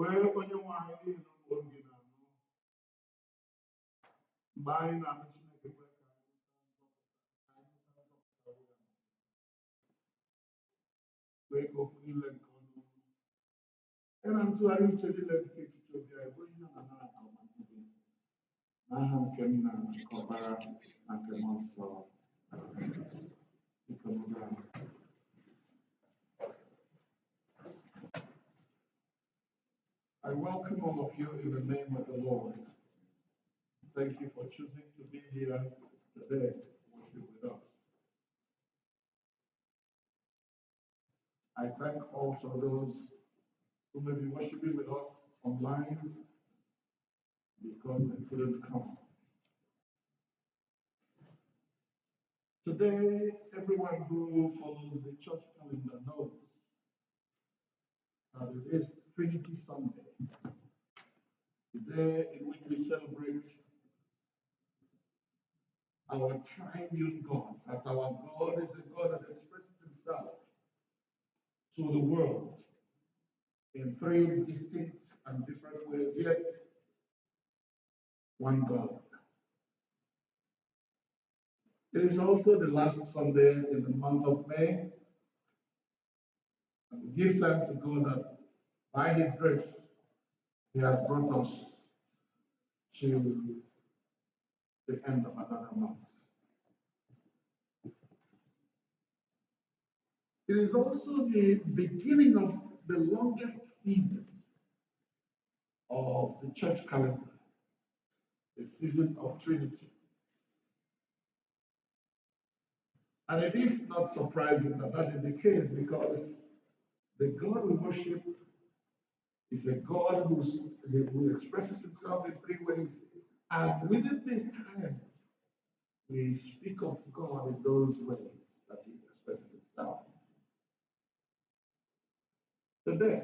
where onye nwe anyị nọ n'oge na-anọ mgbe anyị na-anụ Chineke kwe ka anyị nụta nzọpụta ya wee ka okwu niile nke ọnụ ya na ntụgharị uche niile nke echiche obi anyị bụ ihe na na nke ọma n'aha nke Nna na nke Ọkpara na nke Mmụọ Nsọ. I welcome all of you in the name of the Lord. Thank you for choosing to be here today to worship with us. I thank also those who may be worshiping with us online because they couldn't come. Today, everyone who follows the church calendar knows that it is Trinity Sunday, the day in which we celebrate our triune God, that our God is a God that expresses himself to the world in three distinct and different ways, yet one God. It is also the last Sunday in the month of May, and we give thanks to God that by his grace, he has brought us to the end of another month. It is also the beginning of the longest season of the church calendar, the season of Trinity. And it is not surprising that that is the case, because the God we worship is a God who expresses himself in three ways. And within this time, we speak of God in those ways that he expresses himself. Today,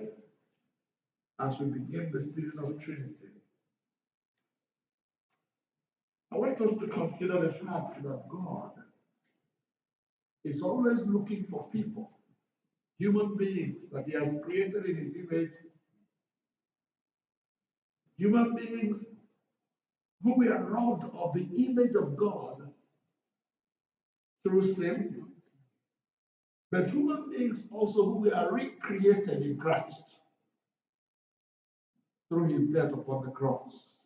as we begin the season of Trinity, I want us to consider the fact that God is always looking for people, human beings that he has created in his image, human beings who were robbed of the image of God through sin, but human beings also who were recreated in Christ through his death upon the cross.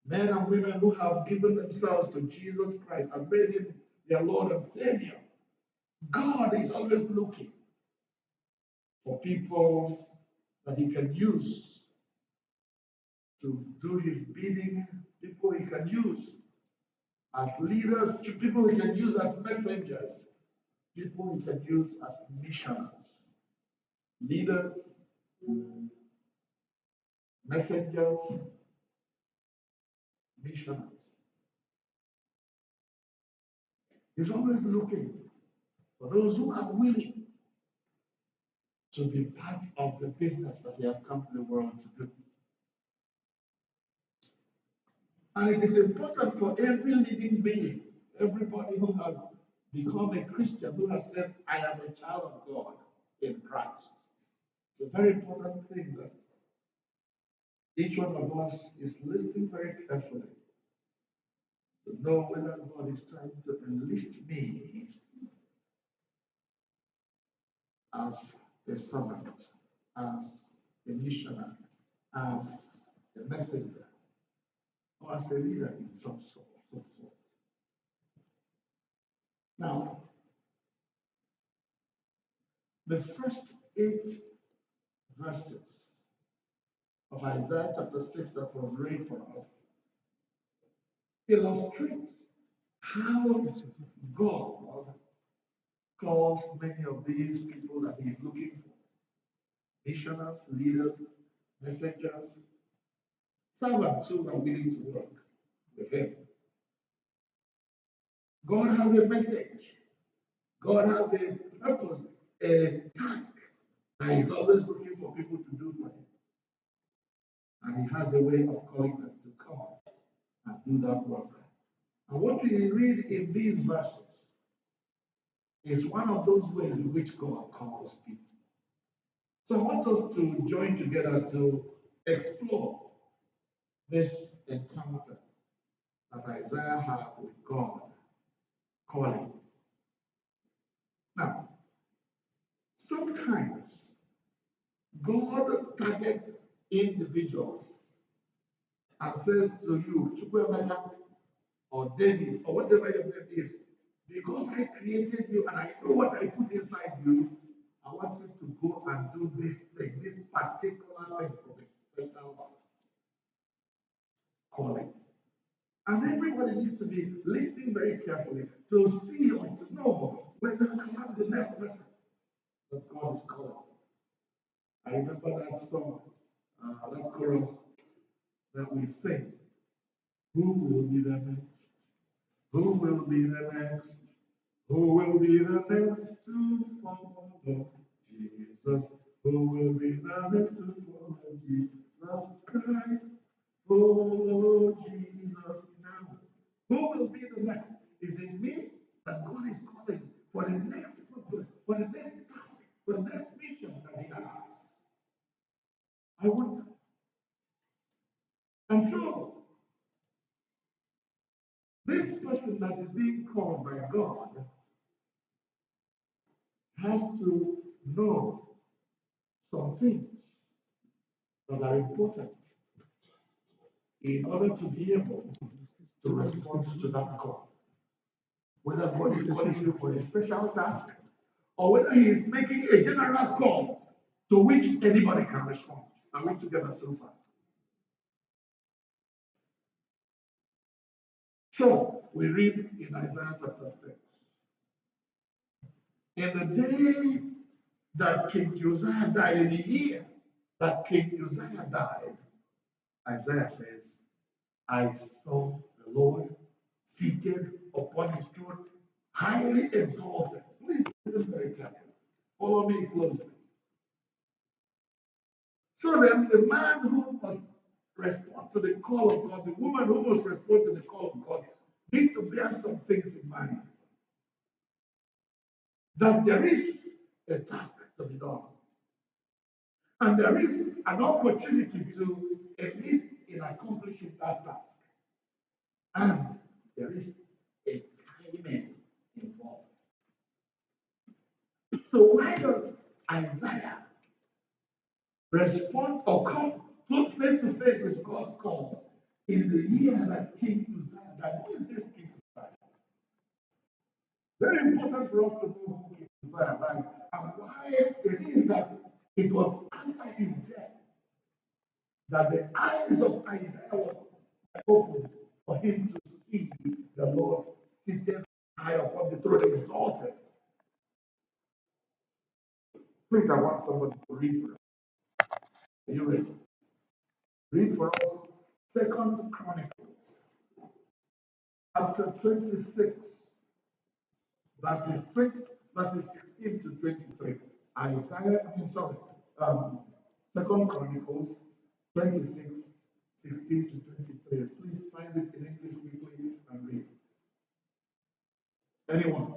Men and women who have given themselves to Jesus Christ and made him their Lord and Savior. God is always looking for people that he can use to do his bidding, people he can use as leaders, people he can use as messengers, people he can use as missionaries. Leaders, messengers, missionaries. He's always looking for those who are willing to be part of the business that he has come to the world to do. And it is important for every living being, everybody who has become a Christian, who has said, I am a child of God in Christ. It's a very important thing that each one of us is listening very carefully to know whether God is trying to enlist me as a servant, as a missionary, as a messenger, or as a leader in some sort. Now, the first 8 verses of Isaiah chapter 6 that was read for us illustrates how God calls many of these people that he is looking for. Missionaries, leaders, messengers, servants who are willing to work with him. God has a message. God has a purpose, a task, and he's always looking for people to do for him. And he has a way of calling them to come and do that work. And what we read in these verses is one of those ways in which God calls people. So I want us to join together to explore this encounter that Isaiah had with God calling. Now, sometimes God targets individuals and says to you, Chukwemeka or David or whatever your name is, because I created you and I know what I put inside you, I want you to go and do this thing, this particular thing for me, special calling. And everybody needs to be listening very carefully to see or to know whether I am the next person that God is calling. I remember that song, that chorus that we sing. Who will be the next? Who will be the next? Who will be the next to follow Jesus? Who will be the next to follow Jesus Christ? Follow Jesus now. Who will be the next? Is it me that God is calling for the next purpose, for the next task, for the next mission that He has? I wonder. And so, this person that is being called by God has to know some things that are important in order to be able to respond to that call. Whether God is calling you for a special task or whether He is making a general call to which anybody can respond. Are we together so far? So, we read in Isaiah chapter 6. In the day that King Uzziah died, in the year that King Uzziah died, Isaiah says, I saw the Lord seated upon his throne, highly exalted. Please listen very carefully. Follow me closely. So then the man who must respond to the call of God, the woman who must respond to the call of God, needs to bear some things in mind. That there is a task to be done. And there is an opportunity to enlist in accomplishing that task. And there is a timing involved. So why does Isaiah respond or come face to face with God's call in the year that King Uzziah died? Who is this King Uzziah? Very important for us to know who King Uzziah died and why it is that it was after his death that the eyes of Isaiah was opened for him to see the Lord seated high upon the throne, exalted. Please, I want somebody to read for us. Are you ready? Read for us 2 Chronicles, chapter 26, verses 16 to 23. Second Chronicles 26, 16 to 23. Please find it in English quickly and read. Anyone?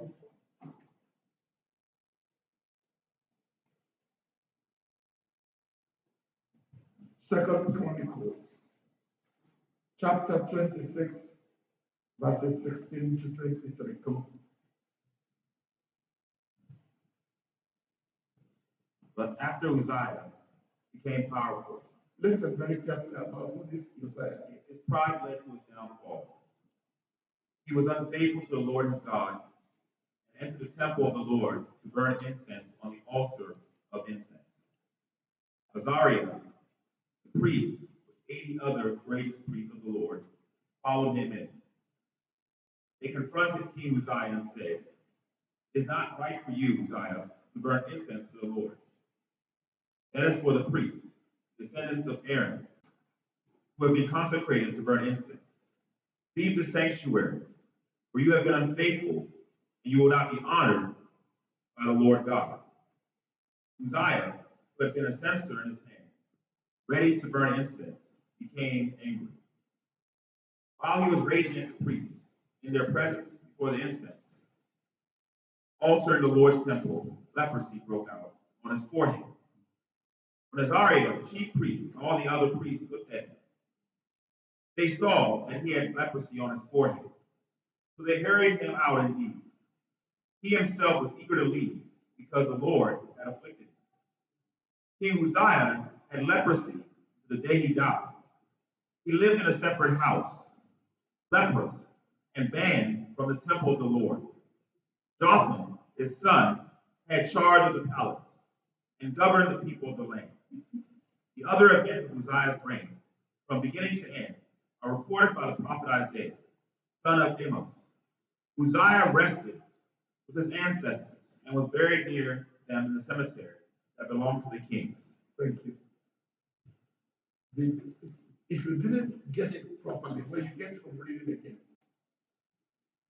Second Chronicles, chapter 26, verses 16 to 23. Come on. But after Uzziah became powerful, Listen very carefully about who this Uzziah is. his pride led to his downfall. He was unfaithful to the Lord his God, and entered the temple of the Lord to burn incense on the altar of incense. Azariah, the priest, with 80 other greatest priests of the Lord, followed him in. They confronted King Uzziah and said, "It is not right for you, Uzziah, to burn incense to the Lord. That is for the priests, descendants of Aaron, who have been consecrated to burn incense. Leave the sanctuary, for you have been unfaithful, and you will not be honored by the Lord God." Uzziah, who had been a censer in his hand, ready to burn incense, became angry. While he was raging at the priests in their presence before the incense altar in the Lord's temple, leprosy broke out on his forehead. When Azariah, the chief priest, and all the other priests looked at him, they saw that he had leprosy on his forehead. So they hurried him out indeed. He himself was eager to leave, because the Lord had afflicted him. King Uzziah had leprosy the day he died. He lived in a separate house, leprous, and banned from the temple of the Lord. Jotham, his son, had charge of the palace and governed the people of the land. The other events of Uzziah's reign, from beginning to end, are reported by the prophet Isaiah, son of Amos. Uzziah rested with his ancestors and was buried near them in the cemetery that belonged to the kings. Thank you. If you didn't get it properly, when you get to read it again,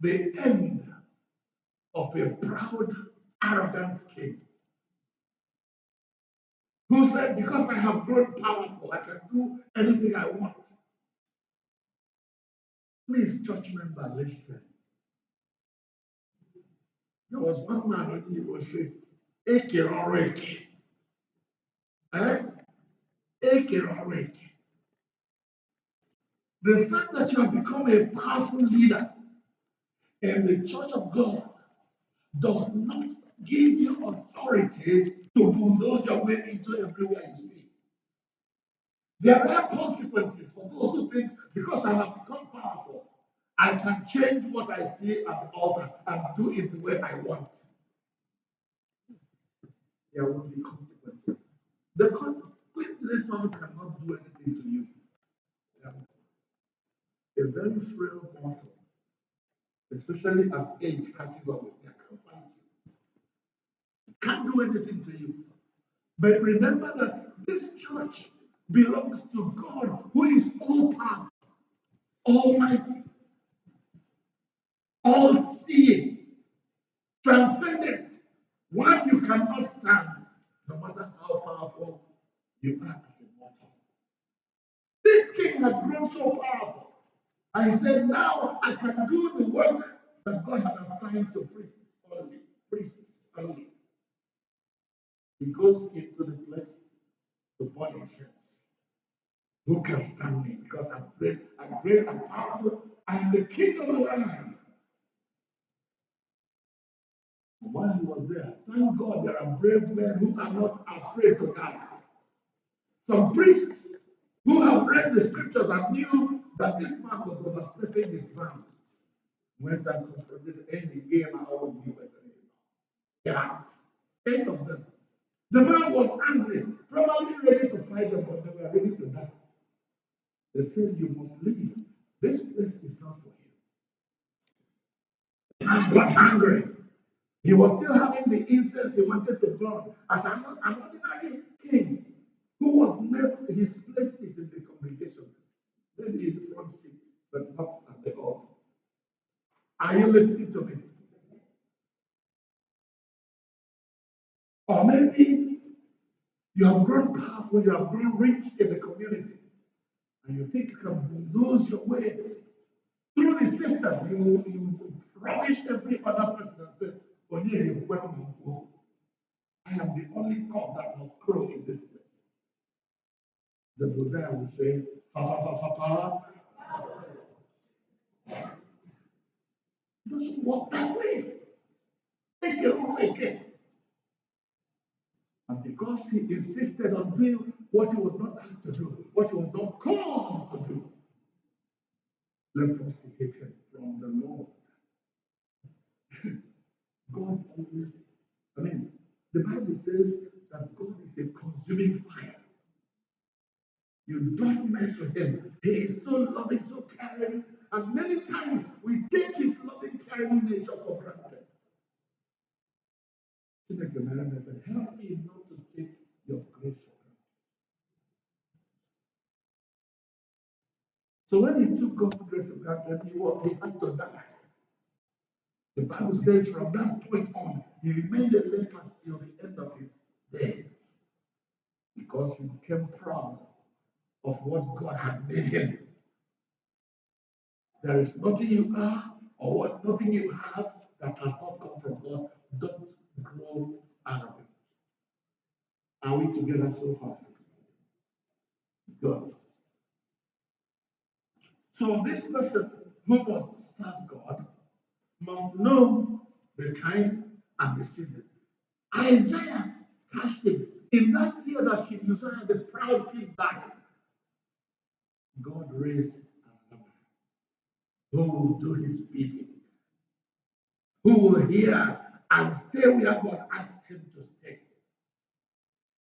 the end of a proud, arrogant king who said, because I have grown powerful, I can do anything I want. Please, church member, listen. There was one man when he was saying, Eke or Eke. Eke or Eke. The fact that you have become a powerful leader in the church of God does not give you authority to bulldoze your way into everywhere you see. There are consequences for those who think, because I have become powerful, I can change what I see at the altar and do it the way I want. There will be consequences. The consequences cannot do anything to you. A very frail mortal, especially as age catches up with you, can't fight you. Can't do anything to you. But remember that this church belongs to God, who is all powerful, almighty, all seeing, transcendent, one you cannot stand, no matter how powerful you are as a mortal. This king had grown so powerful. And he said, now I can do the work that God had assigned to priests only. Priests only. He goes into the place to burn incense. Who can stand me? Because I'm great and powerful. I'm the king of the land. And while he was there, thank God there are brave men who are not afraid to die. Some priests who have read the scriptures and knew that this man was overstepping his bounds went and confronted any game out of the US. Yeah, 8 of them. The man was angry, probably ready to fight them, but they were ready to die. They said, you must leave. This place is not for you. The man got angry. He was still having the incense he wanted to burn as an ordinary king who was never, his place is in the congregation, maybe in the front seat, but not at the altar. Are you listening to me? Or maybe you have grown powerful, you have grown rich in the community, and you think you can lose your way through the system. You rubbish every other person and say, oh, yeah, you went on go. I am the only cock that must crow in this place. The Buddha will say, ha ha ha ha ha. Just walk that way. Take your own way. And because he insisted on doing what he was not asked to do, what he was not called to do, leprosy hit him from the Lord. God always, the Bible says that God is a consuming fire. You don't mess with him. He is so loving, so caring, and many times we take his loving, caring nature for granted. Help me not to take your grace for granted. So when he took God's grace for granted, he had to die. The Bible says from that point on, he remained a leper till the end of his days because he became proud of what God had made him. There is nothing you are or nothing you have that has not come from God. Don't grow arrogant. Are we together so far? But this person who must serve God must know the time and the season. Isaiah cast him. In that year that King Uzziah, the proud king, died, God raised another man who will do his bidding, who will hear and stay where God asked him to stay.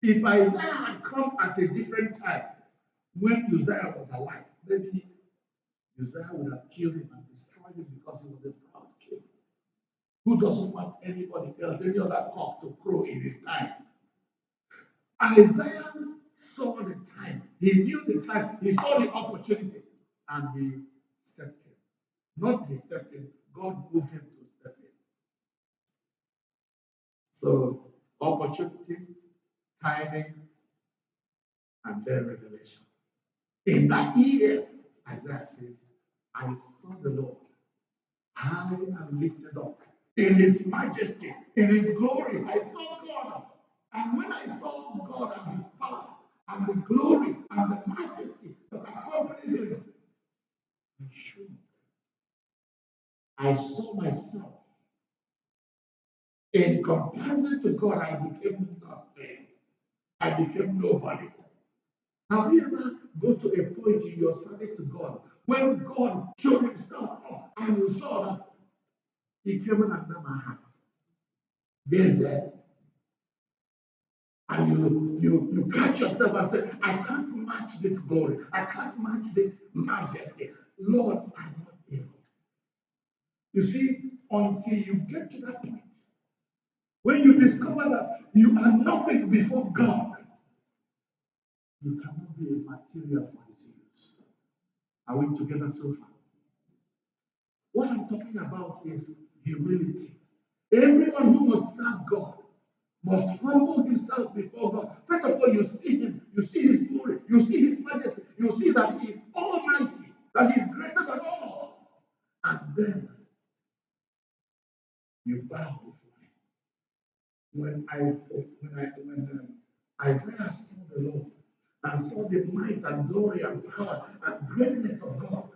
If Isaiah had come at a different time, when Uzziah was alive, maybe Uzziah would have killed him and destroyed him because he was a proud king who doesn't want anybody else, any other cock to crow in his time. Isaiah saw the time. He knew the time. He saw the opportunity, and he stepped in. Not he stepped in. God moved him to step in. So, opportunity, timing, and then revelation. In that year, Isaiah says, I saw the Lord high and lifted up in his majesty, in his glory. I saw God. And when I saw God and his power and the glory and the majesty that accompanied him, I shook. I saw myself. In comparison to God, I became nothing. I became nobody. Have you ever go to a point in your service to God when God showed himself up and you saw that he came in and never had? There's a and you catch yourself and say, I can't match this glory. I can't match this majesty. Lord, I'm not able. You see, until you get to that point, when you discover that you are nothing before God, you cannot be a material for his use. Are we together so far? What I'm talking about is humility. Everyone who must serve God must humble himself before God. First of all, you see him, you see his glory, you see his majesty, you see that he is almighty, that he is greater than all. And then you bow before him. When Isaiah saw the Lord and saw the might and glory and power and greatness of God,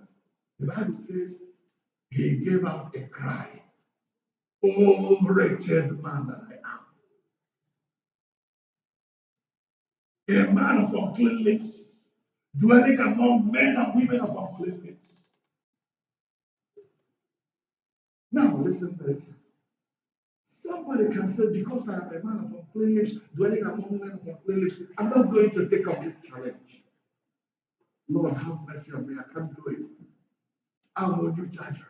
the Bible says he gave out a cry. Oh, wretched man that I am. A man of unclean lips, dwelling among men and women of unclean lips. Now, listen very carefully. Somebody can say, because I am a man of unclean lips, dwelling among men of unclean lips, I'm not going to take up this challenge. Lord, have mercy on me. I can't do it. I will you judge.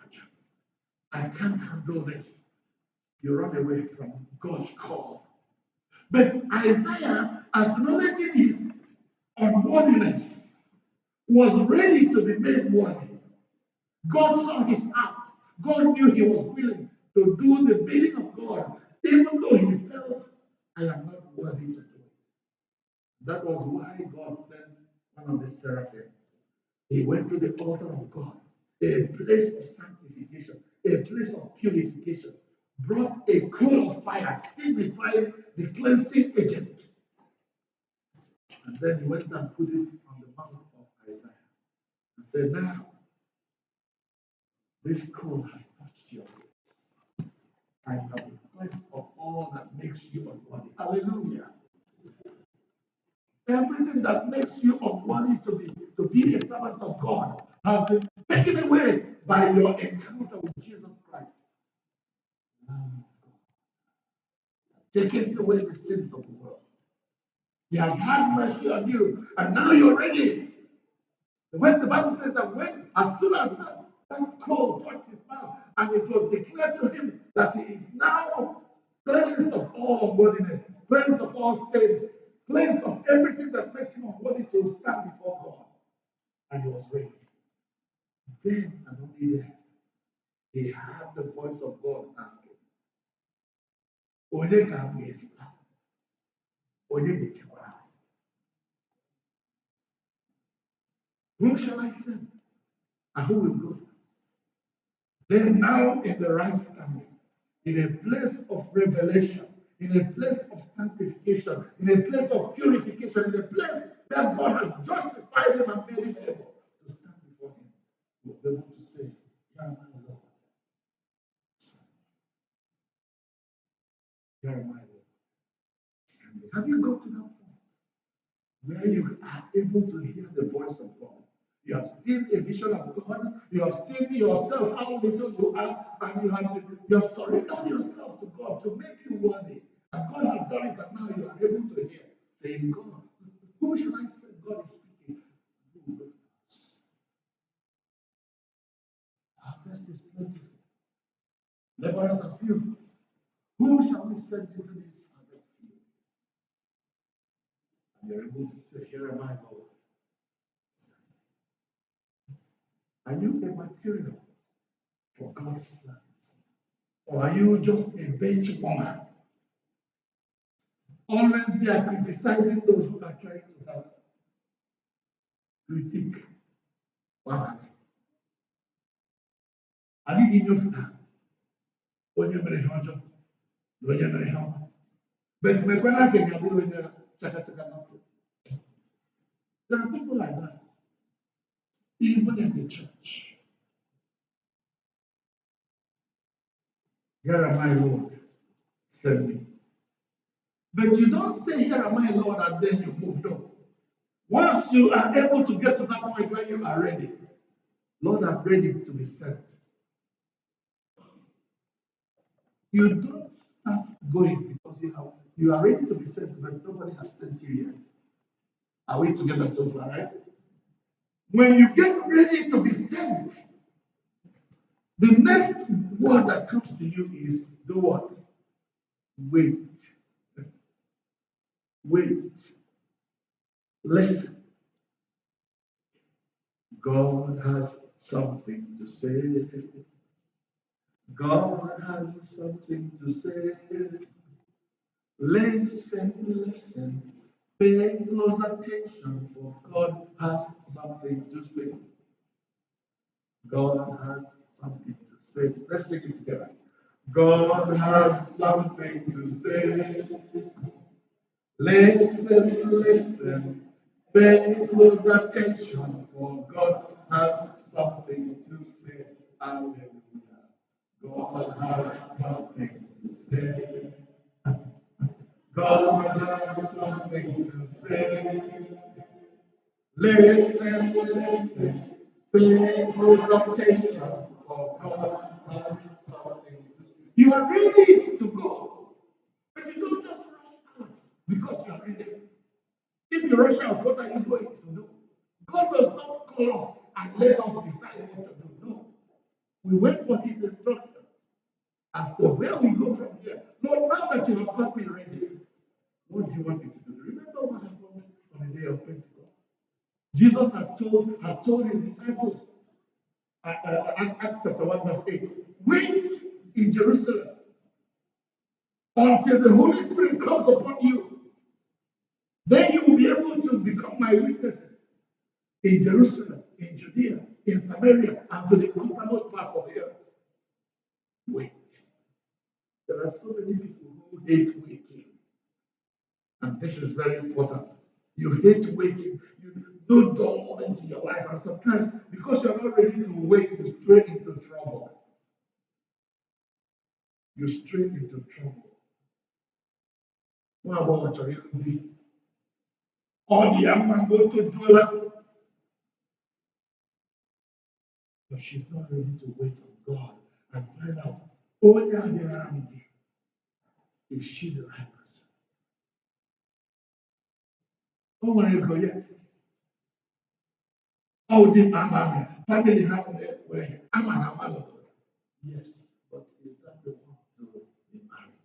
I can't handle this. You run away from God's call. But Isaiah, acknowledging his unworthiness, was ready to be made worthy. God saw his heart. God knew he was willing to do the bidding of God, even though he felt, I am not worthy to do it. That was why God sent one of the seraphims. He went to the altar of God, a place of sanctification, a place of purification, brought a coal of fire, signifying the cleansing agent. And then he went and put it on the mouth of Isaiah and said, now, this coal has touched your lips. I have been cleansed of all that makes you unworthy. Hallelujah. Everything that makes you unworthy to be a servant of God has been taken away by your encounter with Jesus Christ. Taking away the sins of the world. He has had mercy on you, and now you're ready. When the Bible says that as soon as that coal touched his mouth, and it was declared to him that he is now cleansed of all unworthiness, cleansed of all sins, cleansed of everything that makes him unworthy to stand before God. And he was ready. Then and only then, he heard the voice of God asking, Onye ka m ga-ezita? Onye ga-echekwa? Whom shall I send? And who will go? Then now in the right standing, in a place of revelation, in a place of sanctification, in a place of purification, in a place where God has justified him and made him able to stand before him, was able to say, "Here am I, Lord. Here am I, Lord. Send me." Have you got to that point where you are able to hear the voice of God? You have seen a vision of God. You have seen yourself, how little you are, and you have surrendered yourself to God to make you worthy. And God has done it, and now you are able to hear, saying, "God, who shall I say?" God is speaking. Who will us? Harvest is plentiful. Laborers are few. Who shall we send into this harvest field? And you're able to say, "Here am I, Lord." Are you a material for God's plans? Or are you just a bench warmer? Always they are criticizing those who are trying to help. Critique. Wow. I need in your time. Onye mere ihe ọjọọ na onye mere ihe ọma. But mekwara ka ị ga-abụ onye chakachaka n'afọ. There are people like that, even in the church. "Here am I, Lord, send me." But you don't say, "Here am I, Lord," and then you move on. Once you are able to get to that point where you are ready, "Lord, I'm ready to be sent." You don't start going because you are ready to be sent, but nobody has sent you yet. Are we together so far, right? When you get ready to be sent, the next word that comes to you is, do what? Wait. Wait. Listen. God has something to say. God has something to say. Listen, listen. Pay close attention, for God has something to say. God has something to say. Let's sing it together. God has something to say. Listen, listen. Pay close attention, for God has something to say. Hallelujah. God has something to say. God has something to say. Listen, listen. Pay close attention, for God has something to say. You are ready to go, but you don't just rush out because you are ready. If you rush out, what are you going to do? God does not call us and let us decide what to do. No. We wait for His instruction as to where we go from here. No, now that you have got me ready, what do you want me to do? Remember what happened on the day of Pentecost? Jesus had told his disciples, Acts chapter 1, verse 8, wait in Jerusalem until the Holy Spirit comes upon you. Then you will be able to become my witnesses in Jerusalem, in Judea, in Samaria, and to the uttermost part of the earth. Wait. There are so many people who hate waiting. And this is very important. You hate waiting. You do dull into your life. And sometimes, because you're not ready to wait, you stray into trouble. You stray into trouble. What about what you do? All the young man go to dwell. But she's not ready to wait on God and find out, oh, yeah, there are me. Is she the right person? Oh, when you go, yes. Oh, the Amman family have where Amman. Yes, but is that the one to be married?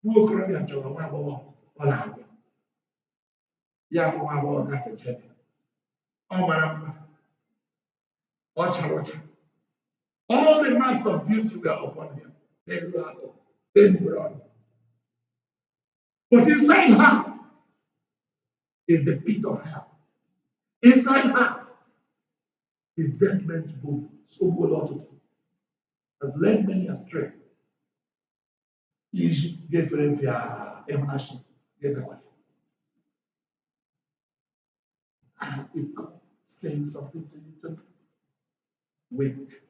Who could have been a one or a young one got a check? Oh, my ọcha. All the marks of beauty were upon him. Then blood. But inside her is the pit of hell. Inside her is dead man's bone. So go has led many astray. Is different emanation. It's God. saying something to you tonight. Wait.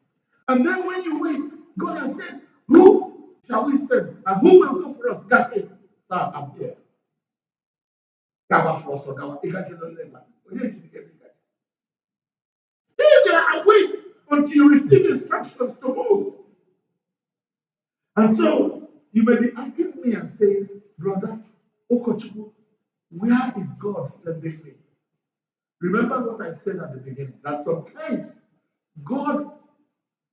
And then when you wait, God has said, who shall we send? And who will go for us? God said, sir, I'm here. Stay there and wait until you receive instructions to move. And so you may be asking me and saying, brother, Okochukwu, where is God sending me? Remember what I said at the beginning, that sometimes God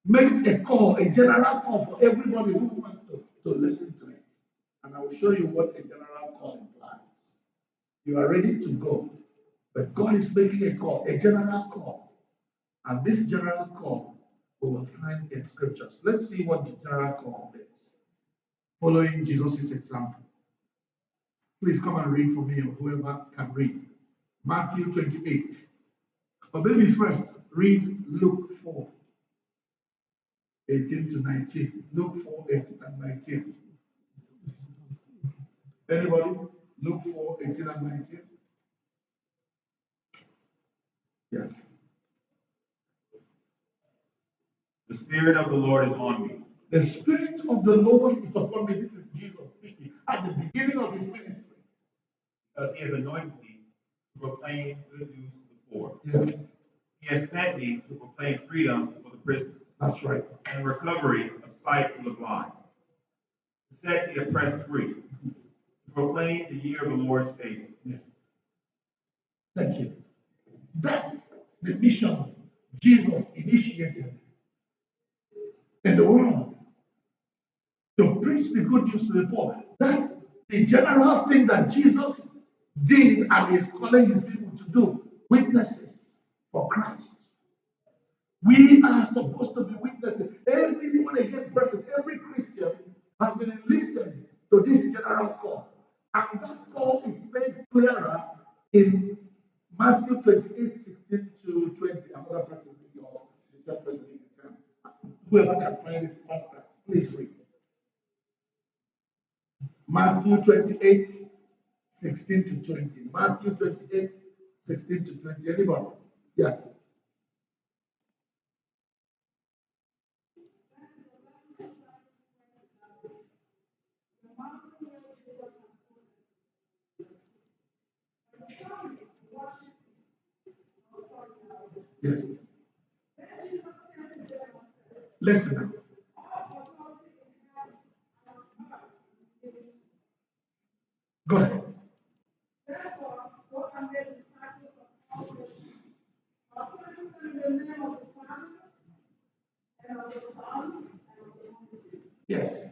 makes a call, a general call for everybody who wants to listen to it. And I will show you what a general call implies. You are ready to go, but God is making a call, a general call. And this general call we will find in scriptures. Let's see what the general call is. Following Jesus' example. Please come and read for me, or whoever can read. Matthew 28. But maybe first, read Luke 4, 18 to 19. Luke 4, 18 and 19. Anybody? Luke 4, 18 and 19. Yes. The Spirit of the Lord is on me. The Spirit of the Lord is upon me. This is Jesus speaking at the beginning of his ministry. Because he has anointed me to proclaim good news to the poor. Yes. He has sent me to proclaim freedom for the prisoners. That's right. And recovery of sight for the blind. To set the oppressed free. To proclaim the year of the Lord's favor. Yes. Thank you. That's the mission Jesus initiated in the world. To preach the good news to the poor. That's the general thing that Jesus did and is calling his people to do. Witnesses for Christ. We are supposed to be witnesses. Every born again person, every Christian has been enlisted to this general call. And that call is made clearer in Matthew 28, 16 to 20. Another person, or the third person, if you can. Whoever can find it faster, please read. Matthew 28, 16 to 20. Matthew 28, 16 to 20. Anybody? Yes. Yes. Listen. Go ahead. Yes.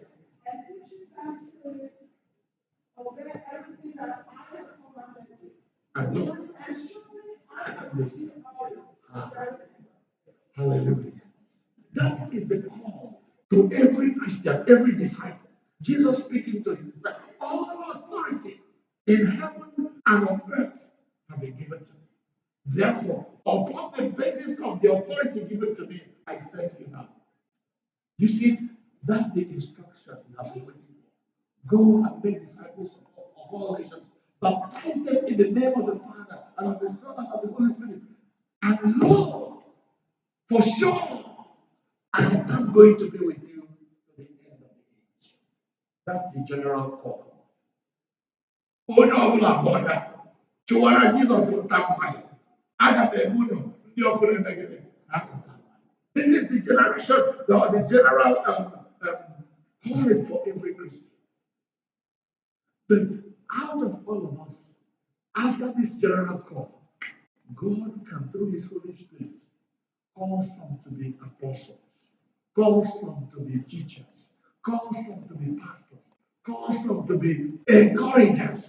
And look. Hallelujah. That is the call to every Christian, every disciple. Jesus speaking to his disciples. All authority in heaven and on earth have been given to me. Therefore, upon the basis of the authority given to me, I send you now. You see, that's the instruction you have been waiting for. Go and make disciples of all nations. Baptize them in the name of the Father and of the Son and of the Holy Spirit. And lo, for sure, I am going to be with you to the end of the age. That's the general call. Onye ọbụla bọda chụwara Jizọs ụta mmadụ. Aga m egbunu ndị ọbụla emegide akụkụ. This is the generation, the general calling for every Christian. But out of all of us, after this general call, God can, through His Holy Spirit, call some to be apostles, call some to be teachers, call some to be pastors, call some to be encouragers.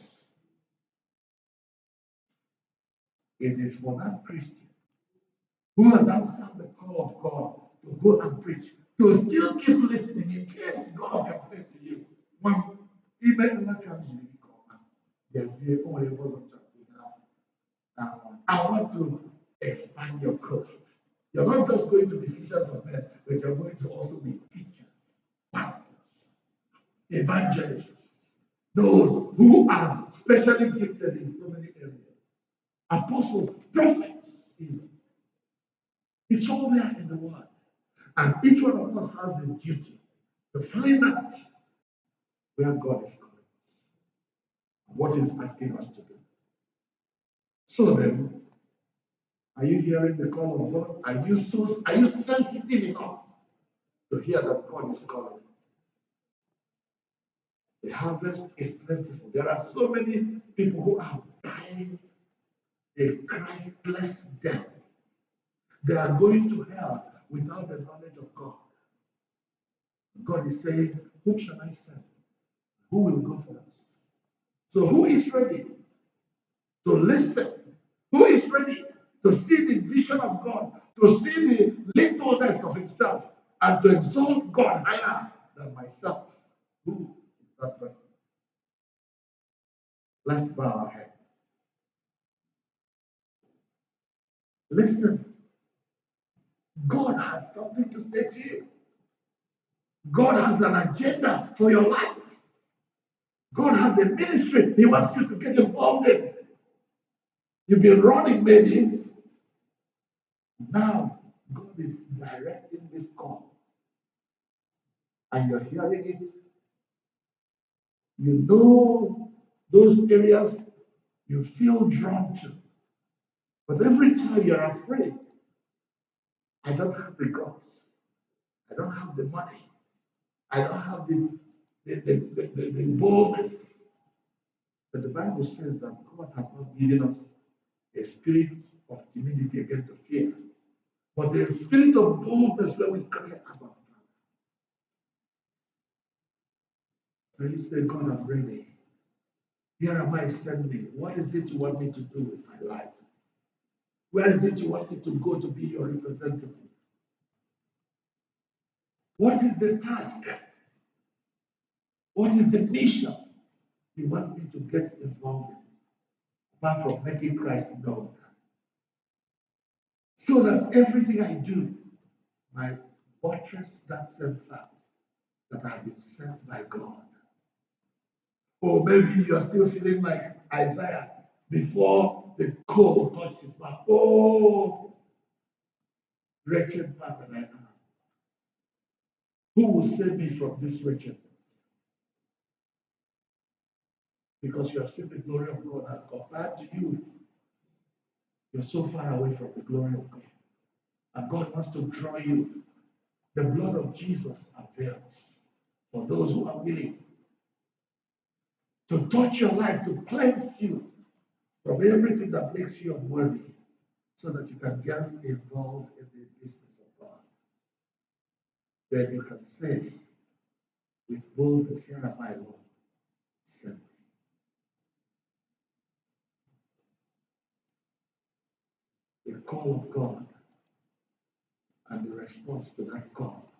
It is for that Christian who has answered the call of God to go and preach, to still keep listening in case God can say to you, when even comes you, I want to expand your coast. You're not just going to be fishers of men, but you're going to also be teachers, pastors, evangelists, those who are specially gifted in so many areas, apostles, prophets, even. It's all there in the Word. And each one of us has a duty to find out where God is calling us, what He's asking us to do. So then, are you hearing the call of God? Are you sensitive enough to hear that God is calling? The harvest is plentiful. There are so many people who are dying a Christless death. They are going to hell without the knowledge of God. God is saying, whom shall I send? Who will go for us? So who is ready to listen? Who is ready to see the vision of God, to see the littleness of himself, and to exalt God higher than myself? Who is that person? Let's bow our heads. Listen, God has something to say to you. God has an agenda for your life. God has a ministry He wants you to get involved in. You've been running, maybe. Now, God is directing this call. And you're hearing it. You know those areas you feel drawn to. But every time you're afraid, I don't have the guts. I don't have the money. I don't have the boldness. But the Bible says that God has not given us a spirit of timidity against the fear, but the spirit of boldness where we cry about. When you say, God, I'm ready. Here am I, send me. What is it you want me to do with my life? Where is it you want me to go to be your representative? What is the task? What is the mission you want me to get involved in? Apart from making Christ known. So that everything I do might buttress that same fact that I've been sent by God. Or maybe you're still feeling like Isaiah before the coal touched his mouth. Oh, wretched man that I am. Who will save me from this wretchedness? Because you have seen the glory of God, and compared to you, you're so far away from the glory of God. And God wants to draw you. The blood of Jesus avails for those who are willing to touch your life, to cleanse you from everything that makes you unworthy, so that you can get involved in the business of God. Then you can say, with boldness, here am I, Lord, send me. The call of God and the response to that call.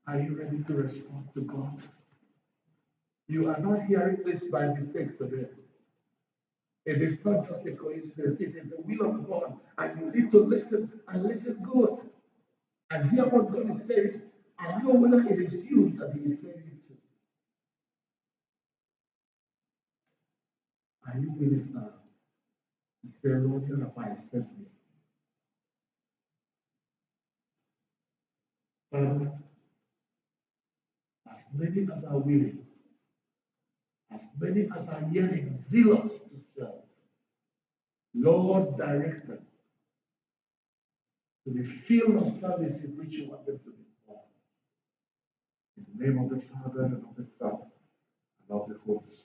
Are you ready to respond to God? You are not hearing this by mistake today. It is not just a coincidence. It is the will of God. And you need to listen and listen good. And hear what God is saying. And know whether it is you that He is saying it to. Are you willing now? He said, Lord, here am I, send me. Father, as many as are willing, as many as are yearning, zealous to serve, Lord, direct them to the field of service in which you want them to be born. In the name of the Father, and of the Son, and of the Holy Spirit.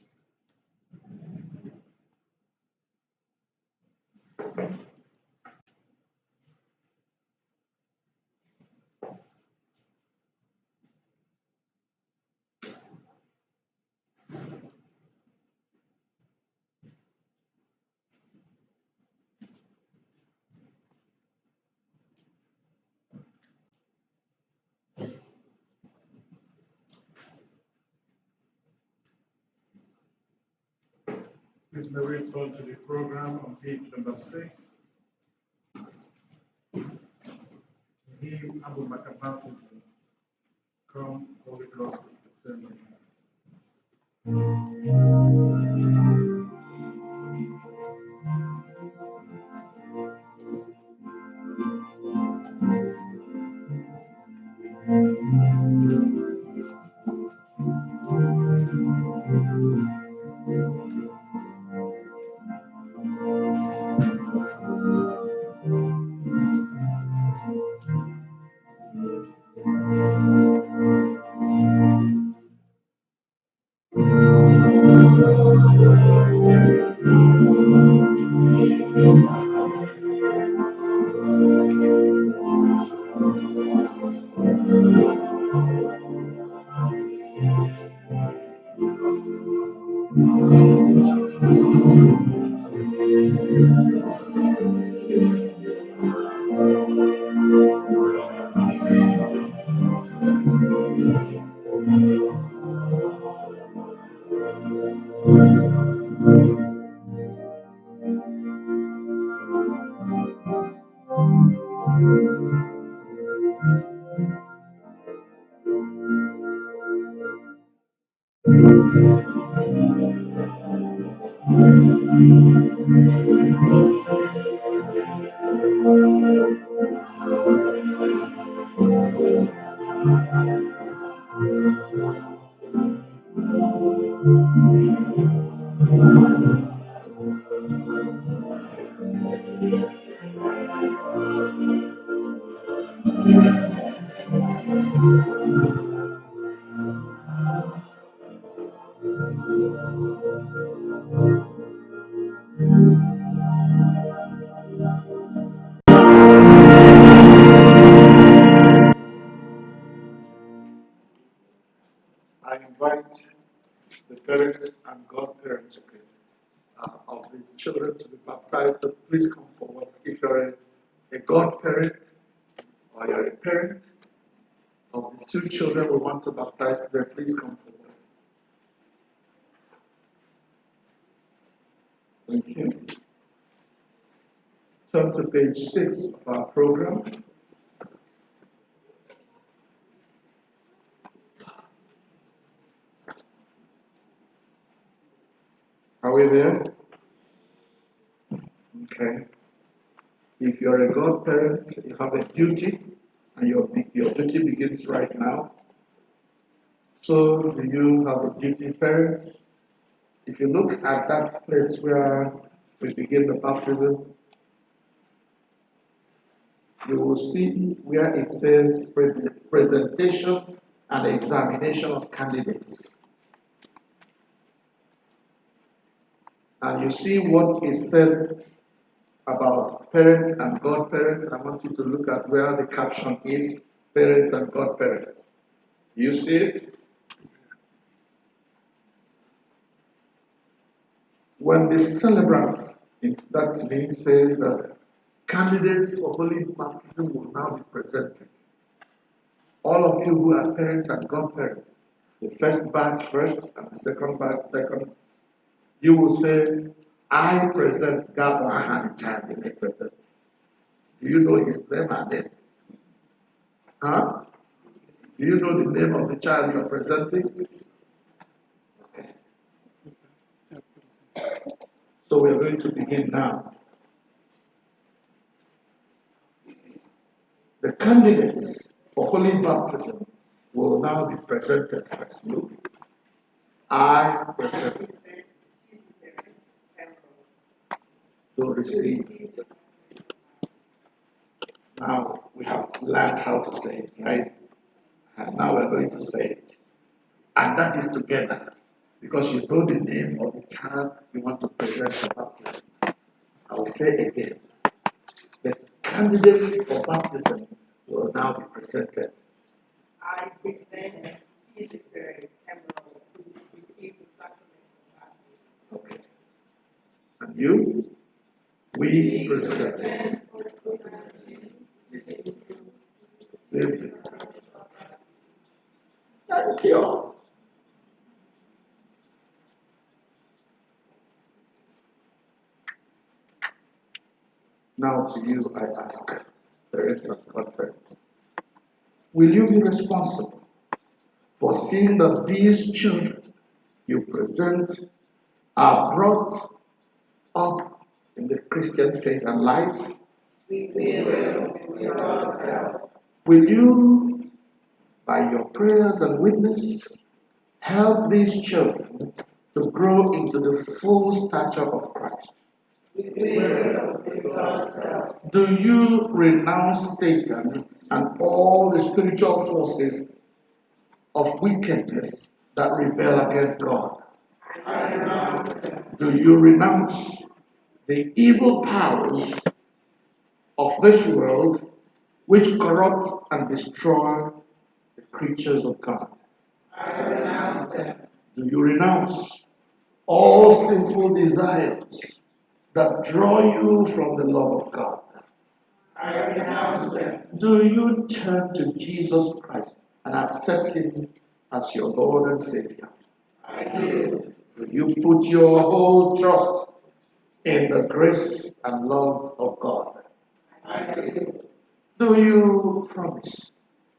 Please may we return to the program on page number 6. Hymn Abu-Ọma baptism. Come, Holy Ghost, assembly. I invite the parents and godparents of the children to be baptized. Please come forward. If you're a godparent or you're a parent of the two children we want to baptize today, please come forward. Thank you. Turn to page 6 of our program. Are we there? Okay. If you're a godparent, you have a duty, and your duty begins right now. So, do you have a duty, parents? If you look at that place where we begin the baptism, you will see where it says presentation and examination of candidates. And you see what is said about parents and godparents. I want you to look at where the caption is, parents and godparents. You see it? When the celebrant in that scene says that candidates for holy baptism will now be presented, all of you who are parents and godparents, the first batch first and the second batch second, you will say, I present Abraham, the child in the present. Do you know his name and name? Huh? Do you know the name of the child you're presenting? Okay. So we're going to begin now. The candidates for holy baptism will now be presented first. Look. I present to receive. Now we have learned how to say it, right? And now we're going to say it. And that is together. Because you know the name of the child you want to present for baptism. I will say again. The candidates for baptism will now be presented. I present Jesus Emerald to receive the sacrament of baptism. Okay. And you? We present. Thank you. Now to you I ask, parents and godparents, will you be responsible for seeing that these children you present are brought up in the Christian faith and life? We will. Will you, by your prayers and witness, help these children to grow into the full stature of Christ? We will. Do you renounce Satan and all the spiritual forces of wickedness that rebel against God? I renounce them. Do you renounce the evil powers of this world which corrupt and destroy the creatures of God? I renounce them. Do you renounce all sinful desires that draw you from the love of God? I renounce them. Do you turn to Jesus Christ and accept Him as your Lord and Savior? I do. Do you put your whole trust in the grace and love of God? I do. Do you promise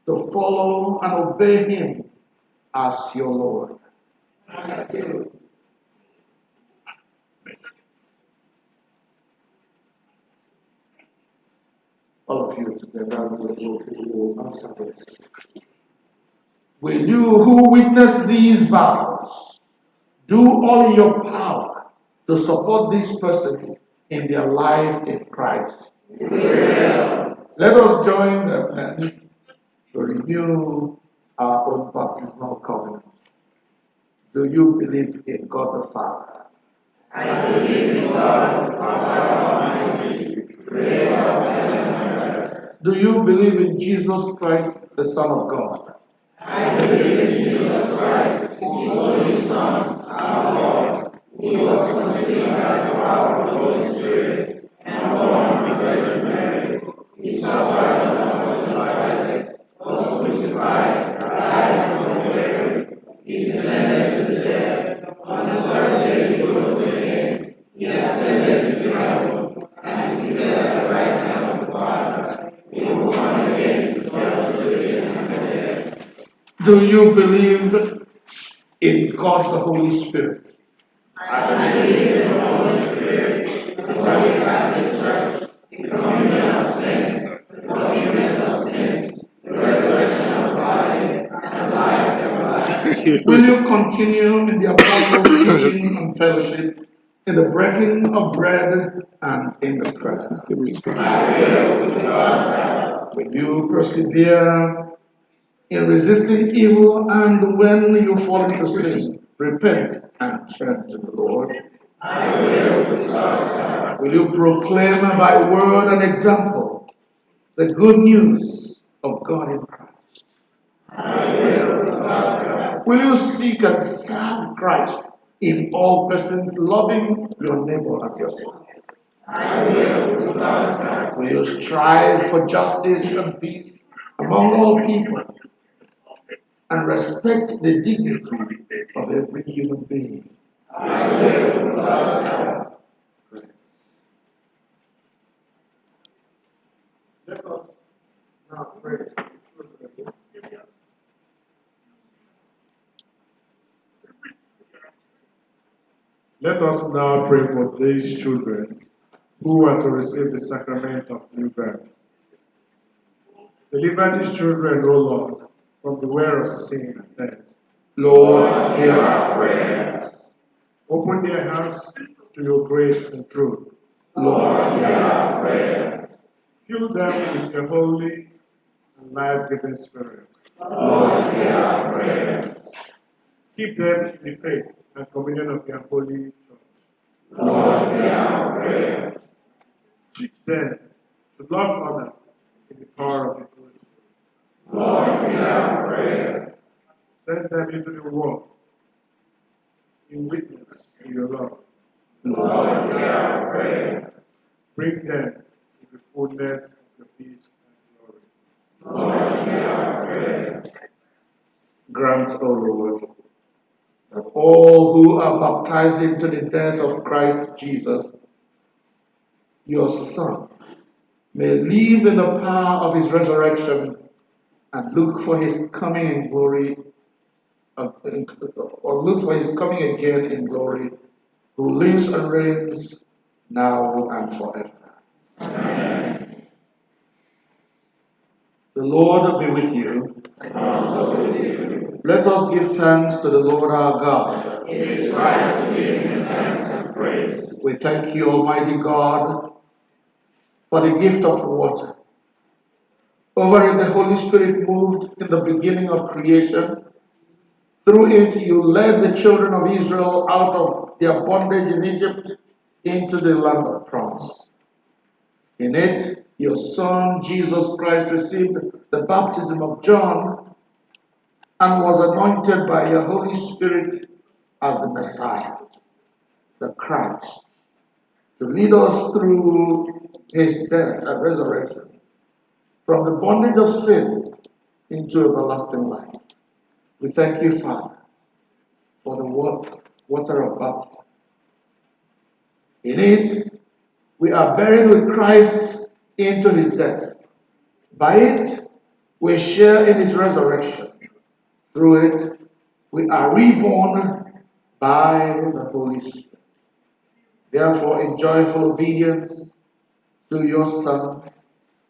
to follow and obey Him as your Lord? I do. All of you together will answer this. Will you who witness these vows do all in your power to support these persons in their life in Christ? Yeah. Let us join them to renew our own baptismal covenant. Do you believe in God the Father? I believe in God, the Father Almighty, creator of heaven and earth. Do you believe in Jesus Christ, the Son of God? I believe in Jesus Christ, His only Son, our Lord, who was conceived by the power of the Holy Spirit, and born of the Virgin Mary. He suffered under Pontius Pilate, was crucified, died, and was buried. He descended to the dead. On the third day He rose again. He ascended to heaven, and is seated at the right hand of the Father. He will come again to judge the living and the dead. Do you believe in God the Holy Spirit? I believe in the Holy Spirit, the Holy Catholic Church, the communion of saints, the forgiveness of sins, the resurrection of the body, and life everlasting. Will you continue in the apostles' teaching and fellowship, in the breaking of bread and in the prayers? I will, with God's help. Will you persevere in resisting evil, and when you fall into sin, repent and turn to the Lord? I will, with God's help. Will you proclaim by word and example the good news of God in Christ? I will, with God's help. Will you seek and serve Christ in all persons, loving your neighbor as yourself? I will, with God's help. Will you strive for justice and peace among all people and respect the dignity of every human being? I will, with God's help. Let us now pray. Let us now pray for these children who are to receive the sacrament of new birth. Deliver these children, O Lord, from the way of sin and death. Lord, Hear our prayer. Open their hearts to your grace and truth. Lord, hear our prayer. Fill them with your holy and life-giving spirit. Lord, hear our prayer. Keep them in the faith and communion of your holy church. Lord, hear our prayer. Teach them to love others in the power of the Holy Spirit. Lord, hear our prayer. Send them into the world in witness to your love. Lord, hear our prayer. Bring them to the fullness of your peace and glory. Lord, hear our prayer. grant, O Lord, that all who are baptized into the death of Christ Jesus, your Son, may live in the power of his resurrection and look for his coming in glory, or look for his coming again in glory, who lives and reigns now and forever. Amen. The Lord be with you. And also with you. Let us give thanks to the Lord our God. It is right to give him thanks and praise. We thank you, Almighty God, for the gift of water. Over it, the Holy Spirit moved in the beginning of creation. Through it, you led the children of Israel out of their bondage in Egypt into the land of promise. In it, your Son, Jesus Christ, received the baptism of John and was anointed by your Holy Spirit as the Messiah, the Christ, to lead us through his death and resurrection from the bondage of sin into everlasting life. We thank you, Father, for the water of baptism. In it, we are buried with Christ into his death. By it, we share in his resurrection. Through it, we are reborn by the Holy Spirit. Therefore, in joyful obedience to your Son,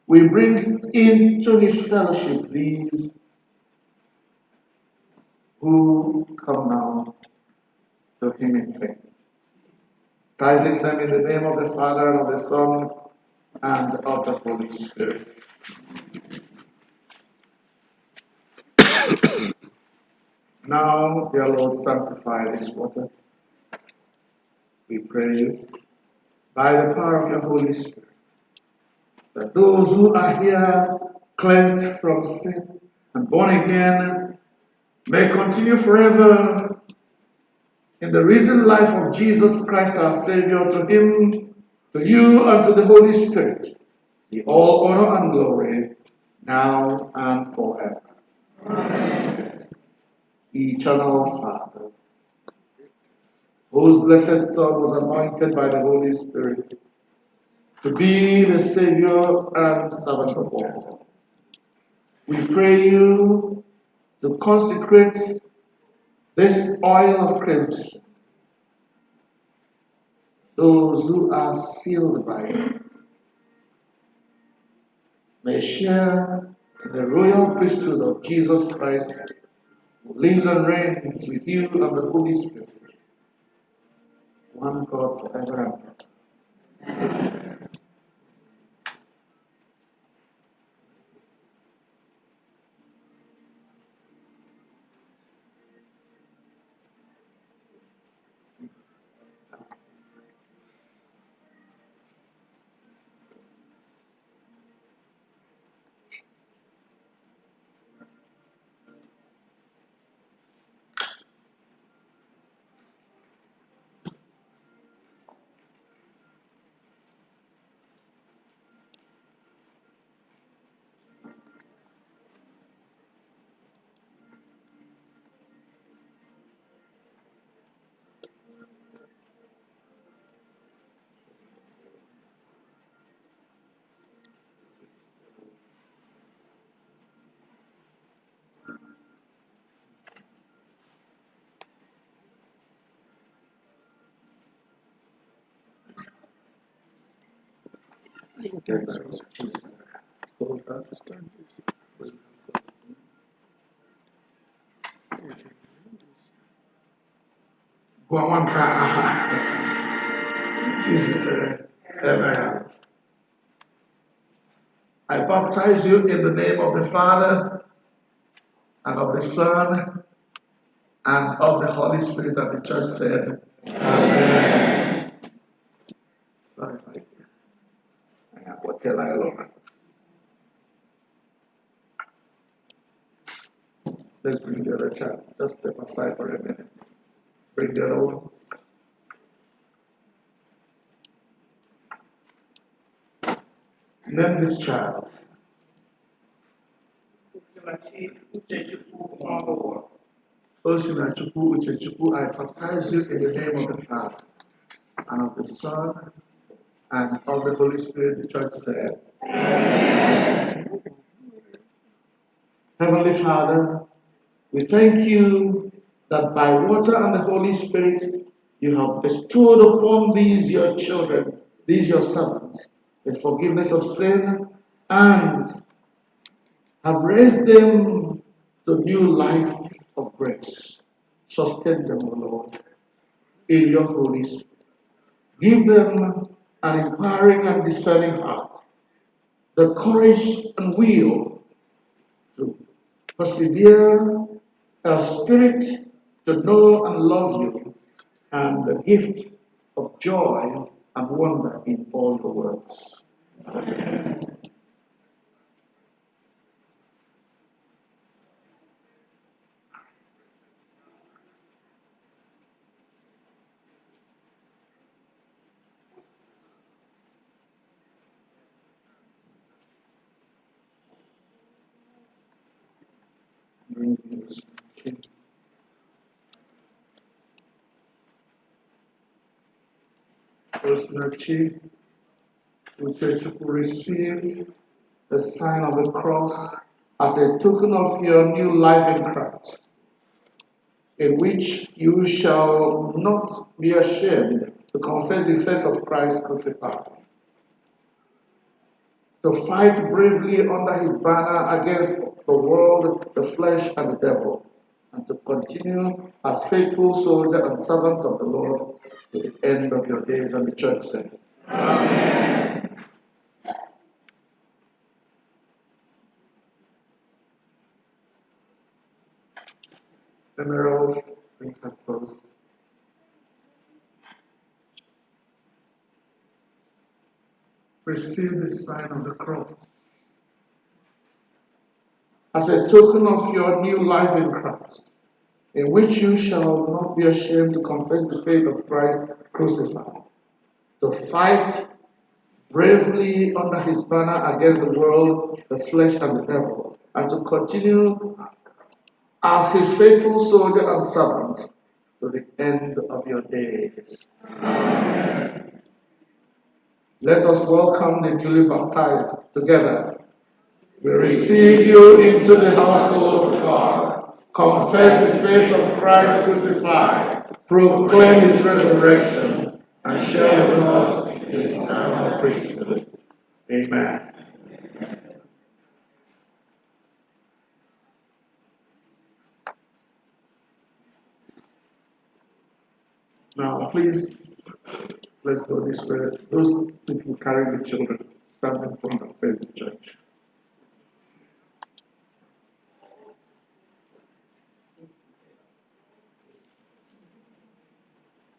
we bring into his fellowship these who come now to him in faith, praising them in the name of the Father, and of the Son, and of the Holy Spirit. Now, dear Lord, sanctify this water. We pray by the power of your Holy Spirit, that those who are here cleansed from sin and born again may continue forever in the risen life of Jesus Christ our Savior. To him, to you, and to the Holy Spirit, be all honor and glory, now and forever. Amen. Eternal Father, whose blessed Son was anointed by the Holy Spirit to be the Savior and servant of all, we pray you to consecrate this oil of crimson, those who are sealed by it may share in the royal priesthood of Jesus Christ, who lives and reigns with you and the Holy Spirit, one God forever and ever. Amen. I baptize you in the name of the Father, and of the Son, and of the Holy Spirit. And the church said, Amen. Sorry, let's bring the other child. Just step aside for a minute. Bring the other one. Name this child. Osinachukwu Uchechukwu, I baptize you in the name of the Father, and of the Son, and of the Holy Spirit. The church said, Amen. Heavenly Father, we thank you that by water and the Holy Spirit you have bestowed upon these your children, these your servants, the forgiveness of sin, and have raised them to new life of grace. Sustain them, O Lord, in your Holy Spirit. Give them an inquiring and discerning heart, the courage and will to persevere, a spirit to know and love you, and the gift of joy and wonder in all the works. Amen. Personally, to receive the sign of the cross as a token of your new life in Christ, in which you shall not be ashamed to confess the face of Christ crucified, to fight bravely under his banner against the world, the flesh, and the devil, and to continue as faithful soldier and servant of the Lord to the end of your days. And the church said, Amen. Emerald, bring her close. Receive the sign of the cross as a token of your new life in Christ, in which you shall not be ashamed to confess the faith of Christ crucified, to fight bravely under his banner against the world, the flesh, and the devil, and to continue as his faithful soldier and servant to the end of your days. Amen. Let us welcome the newly baptized together. We receive you into the household of God, confess the faith of Christ crucified, proclaim his resurrection, and share with us his eternal priesthood. Amen. Now, please, let's go this way. Those people carrying the children, stand in front and face the church.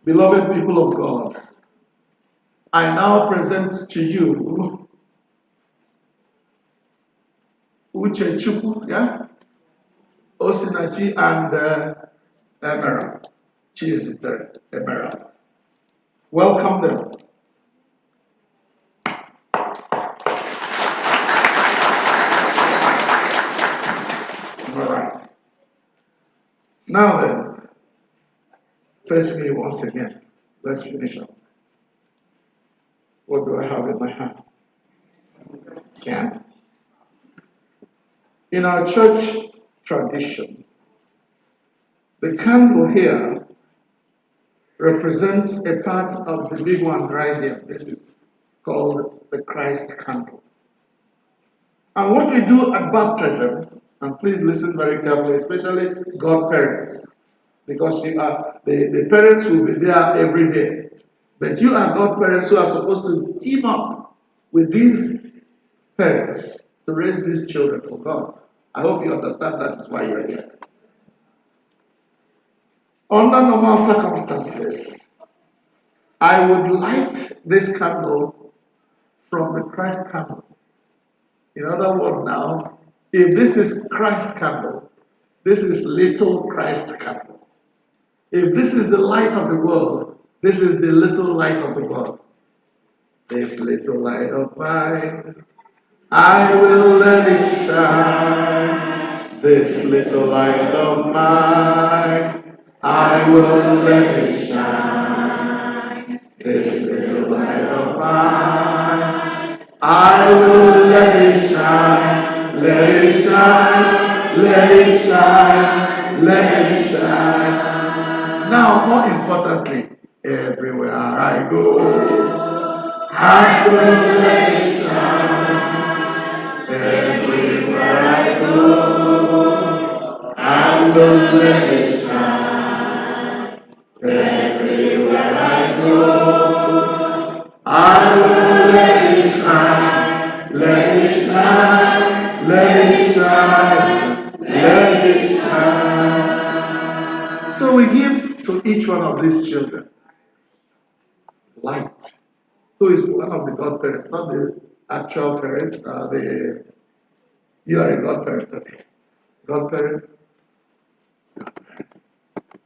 Beloved people of God, I now present to you Uche Chukwu, Osinachi, and Emerald. She is there, Emerald. Welcome them. All right. Now then, face me once again. Let's finish up. What do I have in my hand? Candle. In our church tradition, the candle here represents a part of the big one right here. This is called the Christ candle. And what we do at baptism, and please listen very carefully, especially godparents, because you are, the parents will be there every day. But you are godparents who are supposed to team up with these parents to raise these children for God. I hope you understand that is why you're here. Under normal circumstances, I would light this candle from the Christ candle. In other words, now, if this is Christ candle, this is little Christ candle. If this is the light of the world, this is the little light of the world. This little light of mine, I will let it shine. This little light of mine, I will let it shine. This little light of mine, I will let it shine. Let it shine, let it shine, let it shine. Now, more importantly, everywhere I go, I will let it shine. Everywhere I go, I will let it shine. Everywhere I go, I will let it shine. Let it shine, let it shine, let it shine. So we give to each one of these children light. Who is one of the godparents, not the actual parents, you are a godparent, okay. Godparent.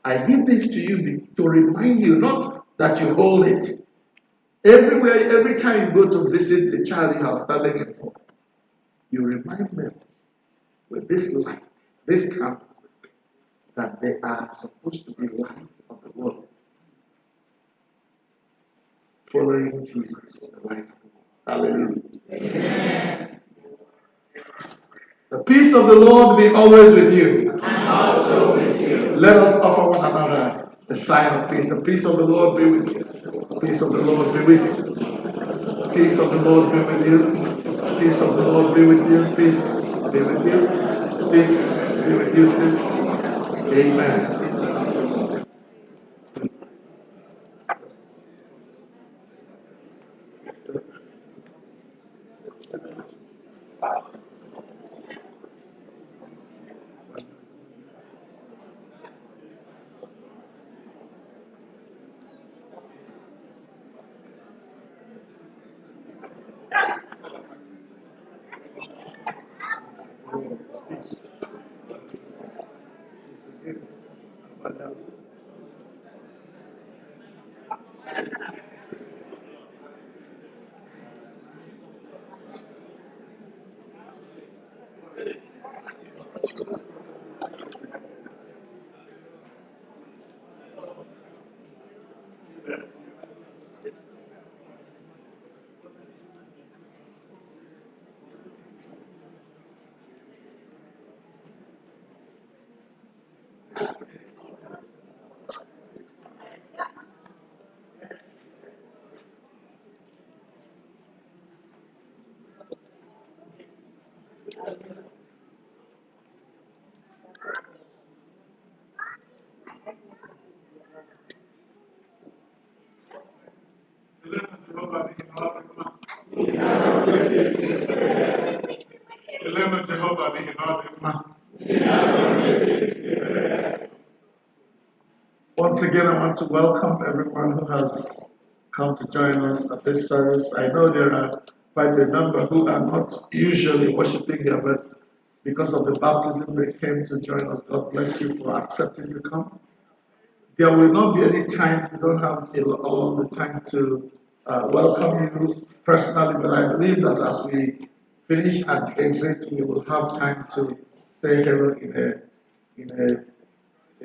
I give this to you to remind you, not that you hold it. Everywhere, every time you go to visit the child you have standing in for, you remind them with this light, this candle, that they are supposed to be light of the world, following Jesus, the light of the world. Hallelujah. Amen. The peace of the Lord be always with you. And also with you. Let us offer one another the sign of peace. The peace of the Lord be with you. The peace of the Lord be with you. The peace of the Lord be with you. The peace of the Lord be with you. Peace be with you. Peace be with you. Amen. Once again, I want to welcome everyone who has come to join us at this service. I know there are quite a number who are not usually worshiping here, but because of the baptism, they came to join us. God bless you for accepting to come. There will not be any time, we don't have all the time to welcome you personally, but I believe that as we finish and exit, we will have time to say hello in a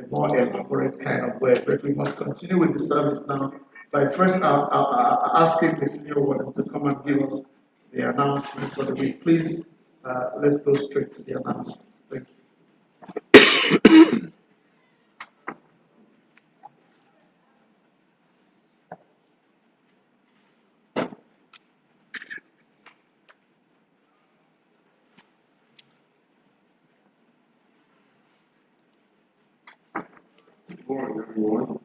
more elaborate kind of way. But we must continue with the service now by first asking the senior warden to come and give us the announcement so that we please, let's go straight to the announcement. Thank you. Good morning, everyone.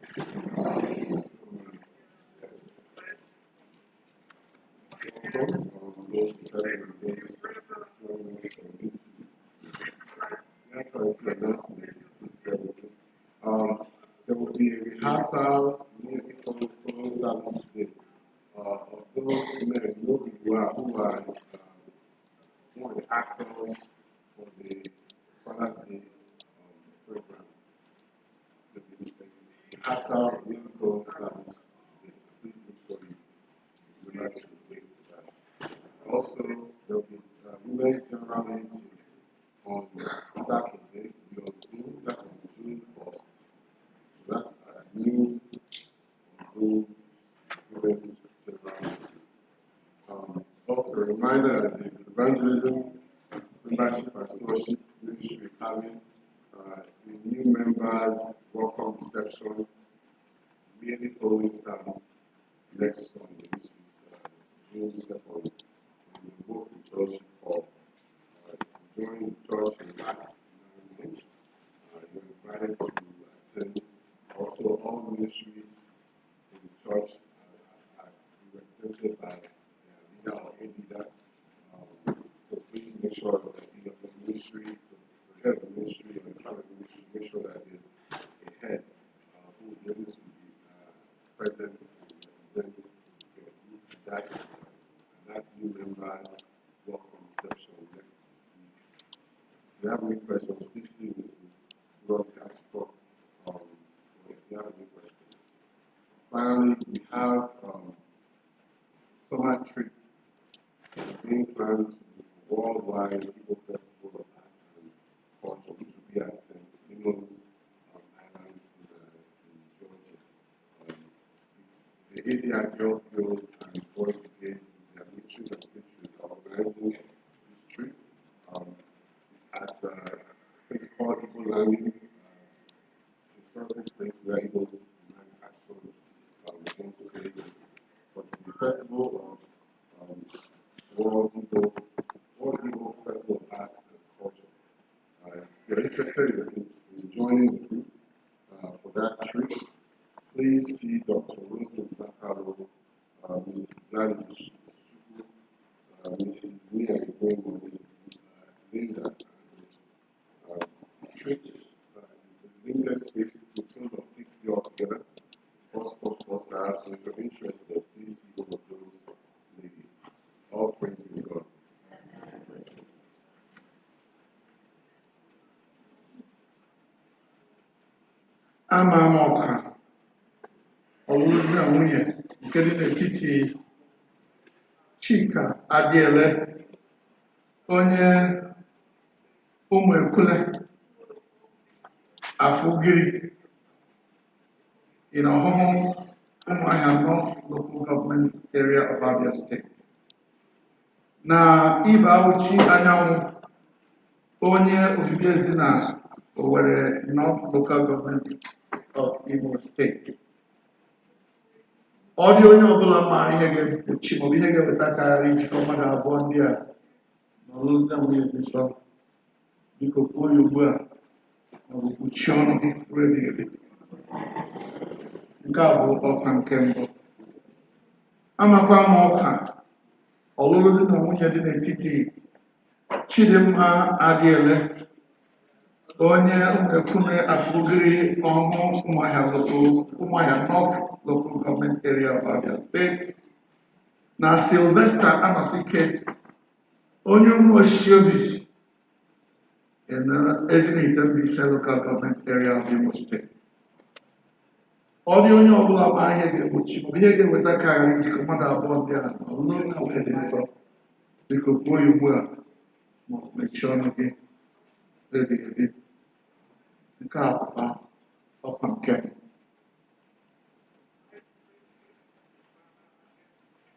There will be a rehearsal near the following service today of those men who are one of the actors for the Father's Day program. The rehearsal near the following service today. Please make sure you would like to wait for that. Also, there will be women's general meeting on Saturday, on Zoom, that's on June 1st. So that's a new Zoom women's general meeting. Also, a reminder that the evangelism, membership, and stewardship ministry having the new members' welcome reception immediately following service next Sunday, which is June 2nd, in the Book Fellowship Hall. Join the church in the last 9 months. You're invited to attend. Also, all ministries in the church are represented by a leader or a leader. So please make sure that the ministry, the head of the ministry, or the family ministry, make sure that there's a head who will be able to be present and represent your group that new members welcome reception next week. If you have any questions, please stay listening. Love to ask for if you have any questions. Finally, we have summer trip being planned to the worldwide Igbo Festival of Arts and Culture, which will be at St. Simon's ACI Girls Guild and Boys Brigade, their ministries and pictures are organizing this trip. At a place called Igbo Anglican, historical place where Igbos and actual against slavery. But the festival of World Igbo Festival of Arts and Culture. If you're interested in joining the group for that trip, please see Dr. Mgbaghara, Mrs. Gladys, Mrs. Nia Igwe, Mrs. Linda. Trip is limited space to sort of pick you all together. It's possible, so if you're interested, please see one of those ladies. All praise to God. Ama ọka ọlụlụ di na nwunye nke dị n'etiti Chika Adiele onye ụmụ Ekwule Afugiri in Ọhụhụ Umuahia North Local Government Area of Abia State na Ibe Awuchi Anyanwụ onye obibi ezi na Owerri North Local Government of Imo State. Ọ dị onye ọbụla maara ihe ga-egbochi maọbụ ihe ga-eweta karịa ijikọ mmadụ abụọ ndị a n'ọlụlụ di na nwunye dị nsọ, biko kwuo ya ugbu a maọbụ kpuchie ọnụ gị ruo ebighị ebi. Nke a bụ ọka nke mbụ. Amakwa m ọka ọlụlụ di na nwunye dị n'etiti Chidimma Adiele onye Ekwume Afugiri Ọhụụ Umuahia North Local Government Area of Abia State na Sylvester Anosike onye Umuoshi Obisi in Ezinite Mbaise Local Government Area of Imo State. Ọ dị onye ọbụla ma ihe ga-egbochi maọbụ ihe ga-eweta karịa njikọ mmadụ abụọ ndị a n'ọlụlụ na nwunye dị nsọ, biko kwuo ya ugbu a maọbụ mechie ọnụ gị ebighị ebi. Nke a bụkwa ọkwa nke m.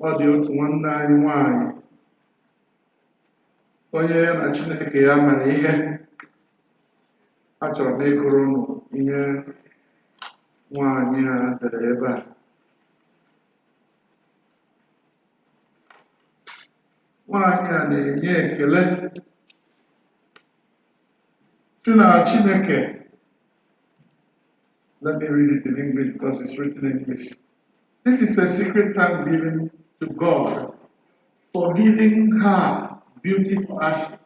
Ọ dị otu nwanne anyị nwanyị onye ya na Chineke ya mere ihe. Achọrọ m ịgụrụ unu ihe nwanyị a dere ebe a. Nwanyị a na-enye ekele si na Chineke. Let me read it in English because it's written in English. This is a secret thanksgiving to God for giving her beauty for ashes,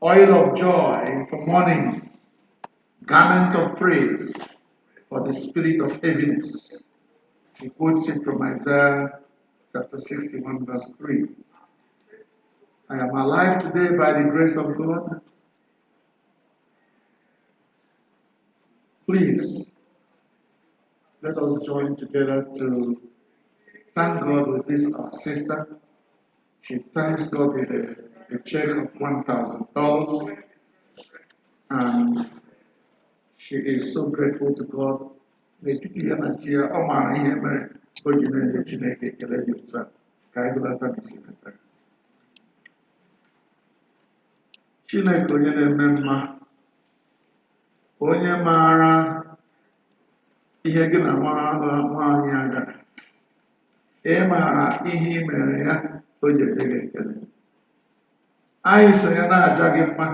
oil of joy for mourning, garment of praise for the spirit of heaviness. He quotes it from Isaiah chapter 61 verse 3. I am alive today by the grace of God. Please, let us join together to thank God with this our sister. She thanks God with a check of $1,000, and she is so grateful to God. N'etiti ya na chi ya, ọ maara ihe mere o ji na-enye Chineke ekele dị otu a ka anyị belata n'isi meta. Chineke onye na-eme mma, onye maara ihe gị na nwaanyị a gara, ị maara ihe ị mere ya o ji enye gị ekele. Anyị so ya na-aja gị mma,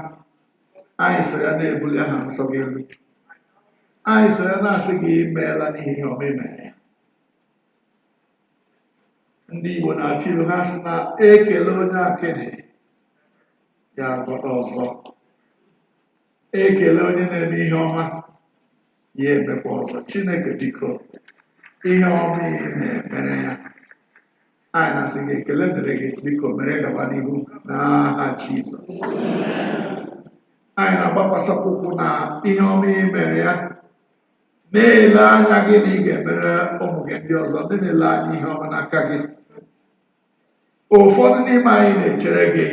anyị so ya na-ebuli aha nsọ gị elu, anyị so ya na-asị gị imeela n'ihi ihe ọma mere ya. Ndị Igbo na-atụ ilu ha sị na ekele onye akịdị ya agwọta ọzọ, ekele onye na-eme ihe ọma ya emekwa ọzọ. Chineke biko, ihe ọma ihe na-emere ya, anyị na-asị gị ekele dịrị gị, biko mere gaba n'ihu n'aha Jizọs. Anyị na-agbakwasapụ ụkwụ na ihe ọma ihe mere ya, na-ele anya gị na ị ga-emere ụmụ gị ndị ọzọ ndị na-ele anya ihe ọma n'aka gị. Ụfọdụ n'ime anyị na-echere gị,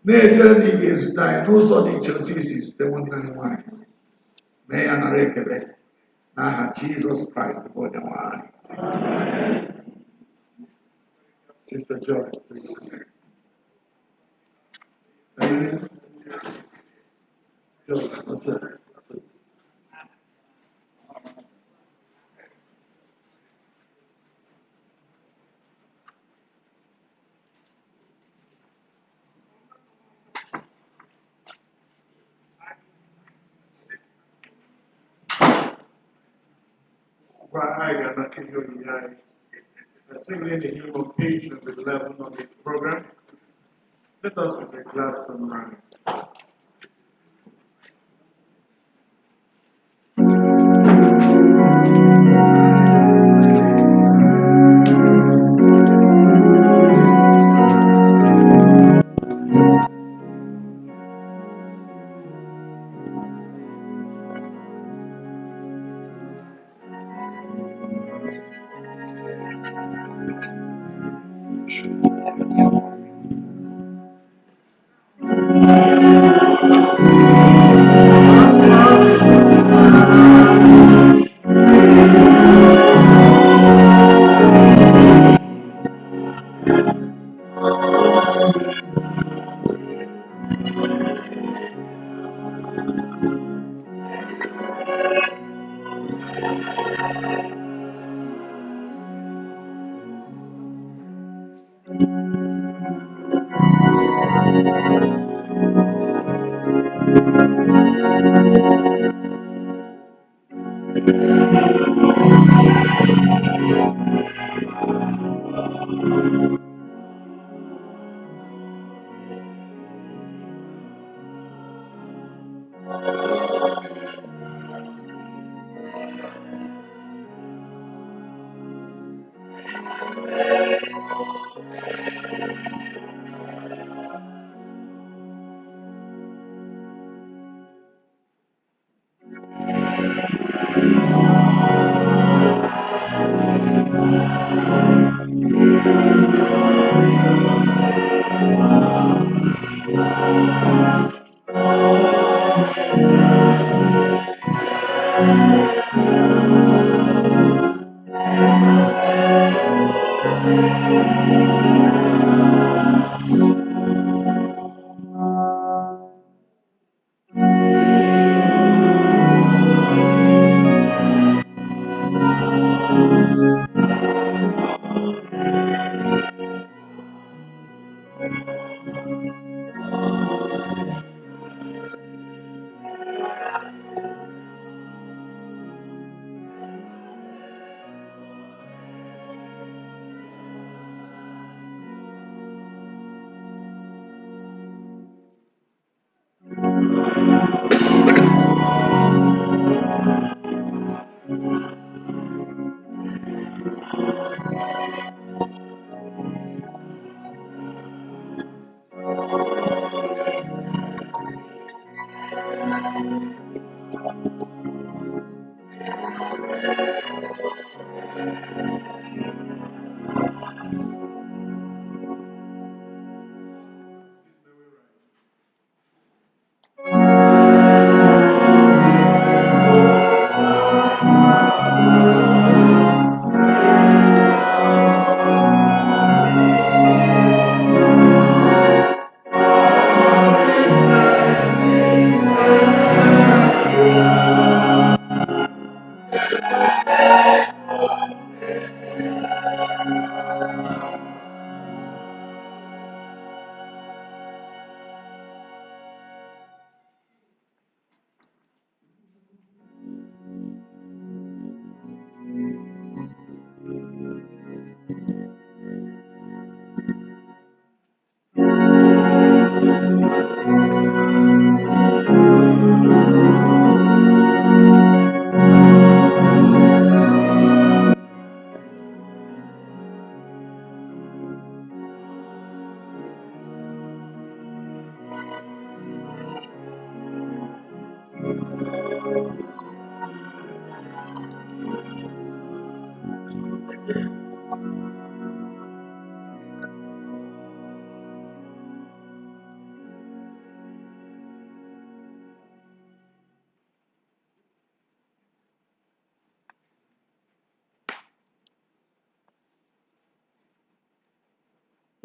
na-echere na ị ga-ezute anyị n'ụzọ dị iche otu isi zute nwanne anyị nwanyị. Mee ya nara ekele n'aha Jizọs Kraịst bụ Onyenwe anyị. Sister Joy, please. Amen. Joy, okay. Singing the hymn of page number 11 on the program. Let us with a glass of wine.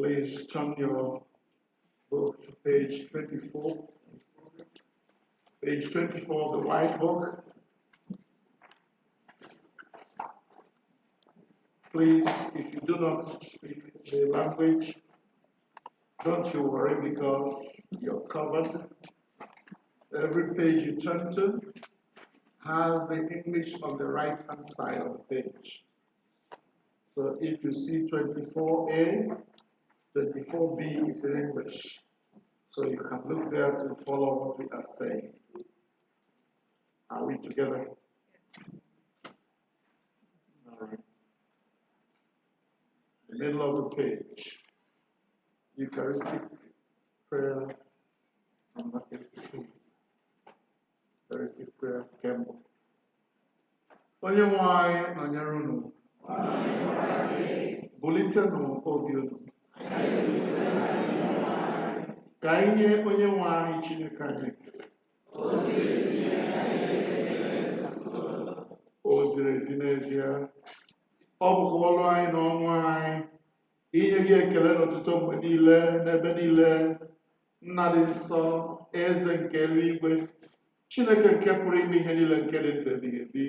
Please turn your book to page 24. Page 24 of the white book. Please, if you do not speak the language, don't you worry because you're covered. Every page you turn to has the English on the right-hand side of the page. So if you see 24A, 24B is in English. So you can look there to follow what we are saying. Are we together? All right. The middle of the page, Eucharistic prayer number 82. Eucharistic prayer, Kembo. Onye nwe anyị nọnyere unu. Bulitenụ obi unu. Ka anyị nye onye nwe anyị Chineke anyị ekele. O ziri ezi n'ezie. Ọ bụkwa ọrụ anyị na ọṅụ anyị inye gị ekele n'ọtụtụ mgbe niile n'ebe niile. Nna dị nsọ, eze nke eluigwe, Chineke nke pụrụ ime ihe niile nke dị ndụ ebighị ebi,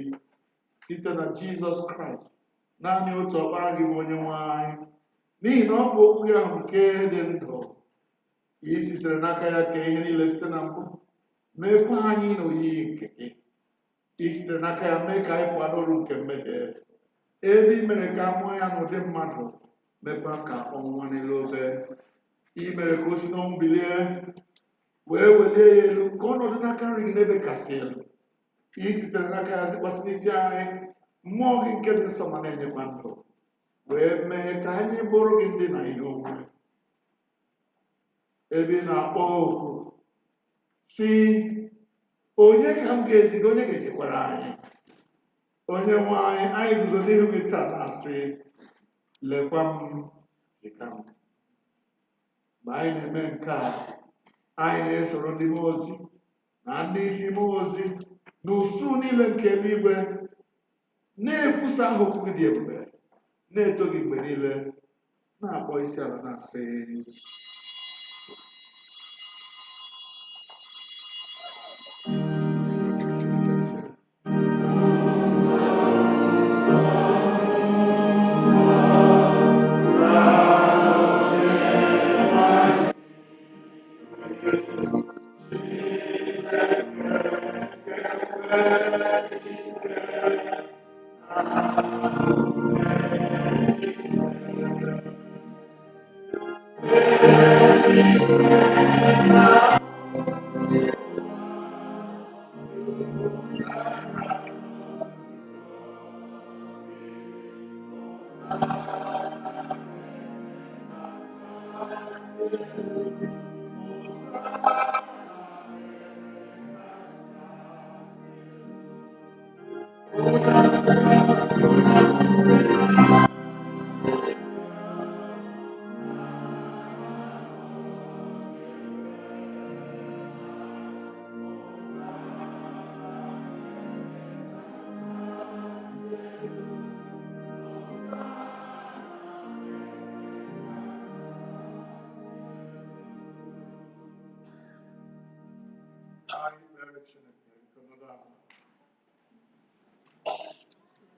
site na Jizọs Kraịst, naanị otu ọkpara gị bụ onye nwe anyị, n'ihi na ọ bụ okwu gị ahụ nke dị ndụ. Ị sitere n'aka ya kee ihe niile site na mbụ, meekwa anyị n'oyiyi nke gị. Ị sitere n'aka ya mee ka anyị pụọ n'ọrụ nke mmehie. Ebe i mere ka a mụọ ya n'ụdị mmadụ, mekwa ka ọnwụnwa n'elu obe. I mere ka o si n'ọnwụ bilie, wee welie ya elu ka ọnọdụ n'aka nri gị n'ebe kasị elu. I sitere n'aka ya zikwasị n'isi anyị mmụọ gị nke dị nsọ ma na-enyekwa ndụ, wee mee ka anyị bụrụ gị ndị na ihe omume. Ebe ị na-akpọ oku si, onye ka m ga-eziga, onye ga-ejekwara anyị? Onye nwe anyị, anyị guzo n'ihu gị taa na-asị, lekwa m, ziga m. Ma anyị na-eme nke a, anyị na-esoro ndị mmụọ ozi na ndị isi mmụọ ozi na usuu niile nke eluigwe, na-ekwusa aha okwu gị dị ebube, na-eto gị mgbe niile, na-akpọ isi ala na-asị,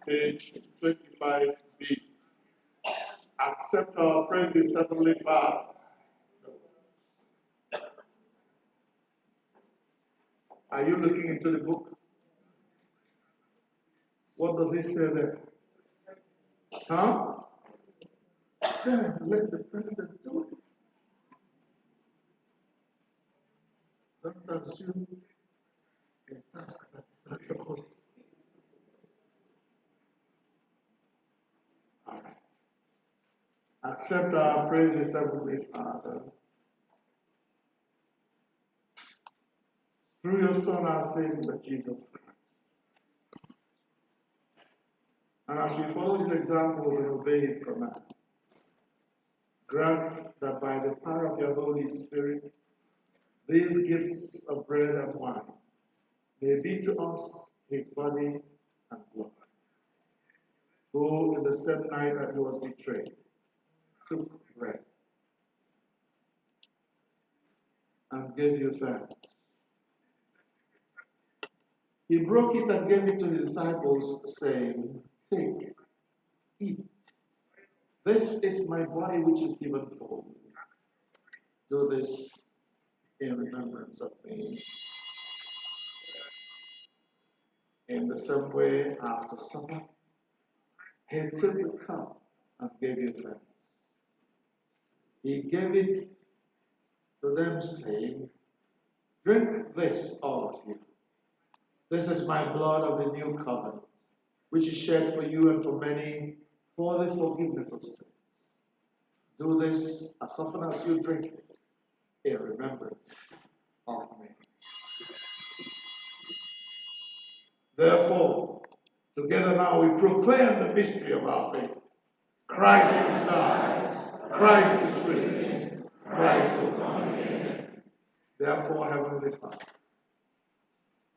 page 25B. Accept our praises, Heavenly Father. Are you looking into the book? What does it say there? Huh? Then let the president do it. Don't assume a task that is not your own. All right. Accept our praises, Heavenly Father. Through your Son, our Savior, Jesus Christ. And as we follow his examples and obey his command, grant that by the power of your Holy Spirit, these gifts of bread and wine may be to us his body and blood, who in the same night that he was betrayed, took bread, and gave you thanks. He broke it and gave it to his disciples, saying, "Take, eat. This is my body which is given for you. Do this in remembrance of me." In the same way, after supper, he took the cup and gave you thanks. He gave it to them, saying, "Drink this, all of you. This is my blood of the new covenant, which is shed for you and for many for the forgiveness of sins. Do this as often as you drink it in remembrance of me." Therefore, together now we proclaim the mystery of our faith. Christ is died, Christ is risen, Christ will come again. Therefore, Heavenly Father,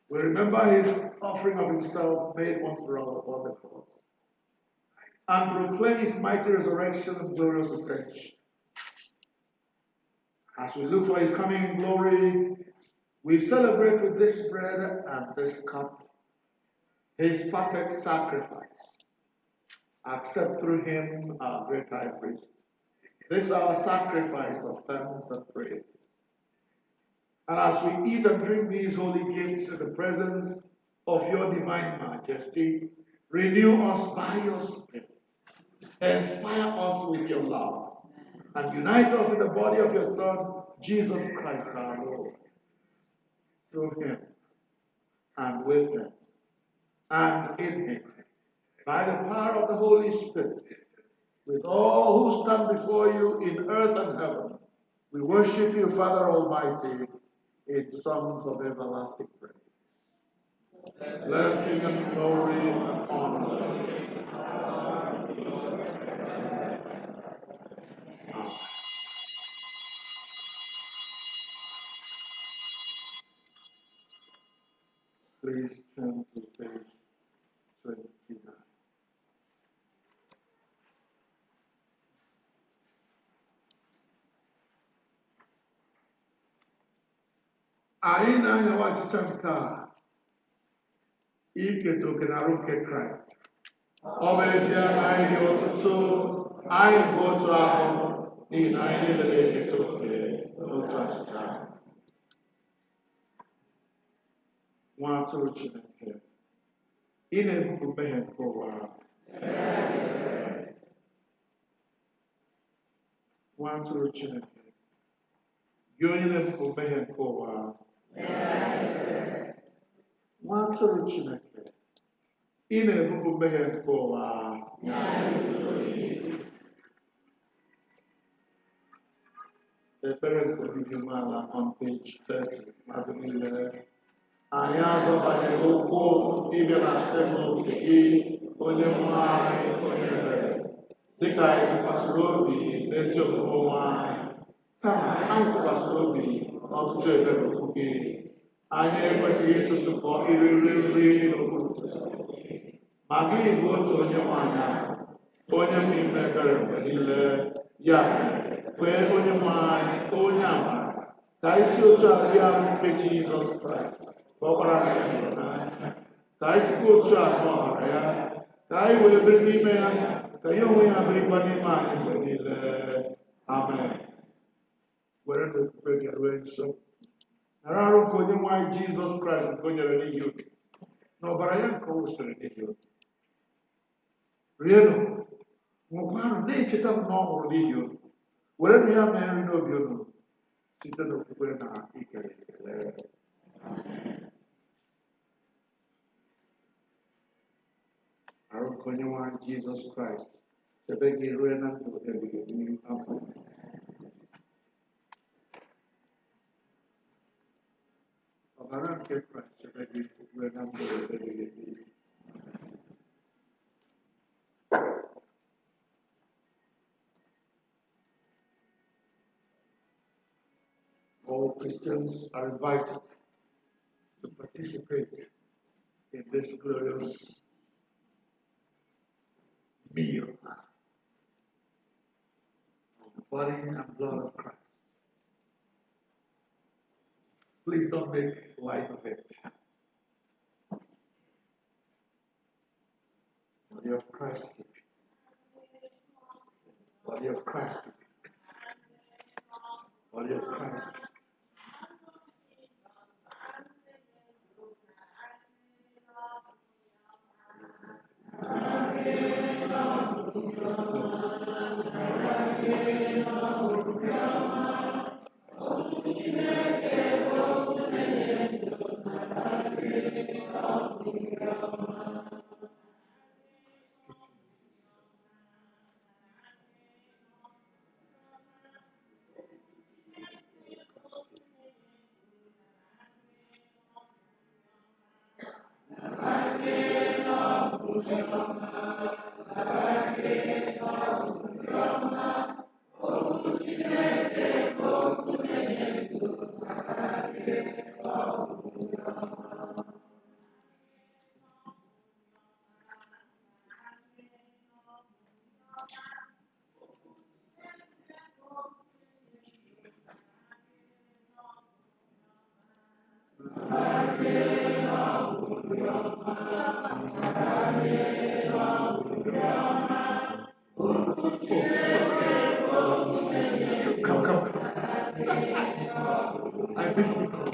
we remember his offering of himself made once for all upon the cross, and proclaim his mighty resurrection and glorious ascension. As we look for his coming in glory, we celebrate with this bread and this cup his perfect sacrifice. Accept through him our great high priest this our sacrifice of thanks and praise. And as we eat and drink these holy gifts in the presence of your divine majesty, renew us by your spirit, inspire us with your love, and unite us in the body of your Son, Jesus Christ our Lord. Through him, and with him, and in him, by the power of the Holy Spirit, with all who stand before you in earth and heaven, we worship you, Father Almighty, in songs of everlasting praise. Blessing and glory and honor. Please turn to page 29. Anyị na-anyawa ọchịchọ nke a iketa oke na arụ nke Kraịst. Ọ bụ ezie na anyị dị ọtụtụ, anyị bụ otu ahụ, n'ihi na anyị niile na-eketa oke n'otu achịcha ahụ. Nwa atụrụ Chineke, ị na-ebupụ mmehie nke ụwa. Nwa atụrụ Chineke, gị onye na-ebupụ mmehie nke ụwa. Nwa atụrụ Chineke, ị na-ebupụ mmehie nke ụwa. Ekpere nke obibi umeala on page 30, mmadụ niile. Anyị azọbanye ụkwụ ịbịa na tebụl nke gị, onye nwe anyị, onye ebere, dịka anyị tụkwasịrị obi n'ezi omume onwe anyị, kama anyị tụkwasịrị obi n'ọtụtụ ebere okwu gị. Anyị ekwesịghị ịtụtụpụ iri nri n'okpuru, ma gị bụ otu onye nwanyị ahụ, onye m ime ebere mgbe niile. Ya kwee onye nwe anyị, onye amara, ka isi otu a bịa nke Jizọs Kraịst, ka ọ gbara anyị n'anya, ka anyị sikwa otu a n'ọbara ya, ka anyị wee biri n'ime ya, ka ya onwe ya birikwa n'ime anyị mgbe niile. Amen. Were n'okwukwe gị rue nso, nara arụ nke onye nwe anyị Jizọs Kraịst nke o nyere n'ihi unu, na ọbara ya nke o wụsịrị n'ihi unu. Rienụ, ṅụkwanụ, na-echeta m na ọ nwụrụ n'ihi unu. Werenụ ya mee nri n'obi unu site n'okwukwe na ikele ekele. Arụ nke onye nwe anyị Jizọs Kraịst chebe gị rue na ndụ ebighị ebi. Amen. Ọbara nke Kraịst chebe gị rue na ndụ ebighị ebi. All Christians are invited to participate in this glorious meal of the body and blood of Christ. Please don't make light of it. Body of Christ. Body of Christ. Body of Christ. Come. I miss you.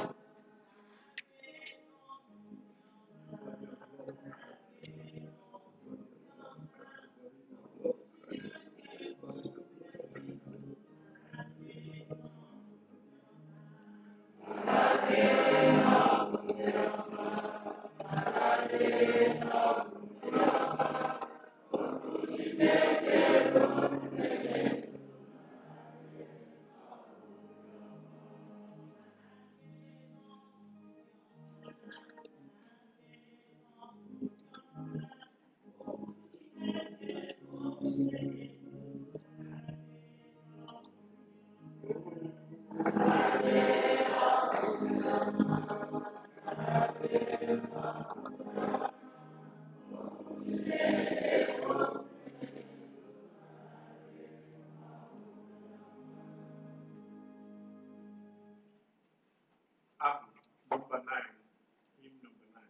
Number 9. Hymn number 9.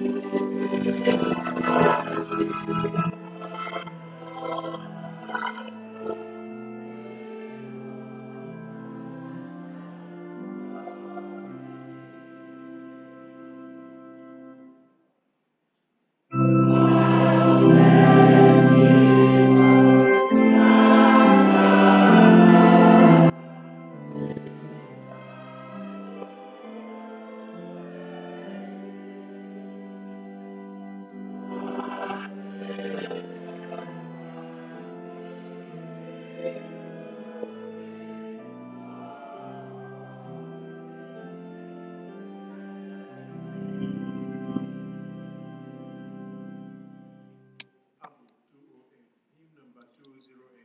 Hymn number 208.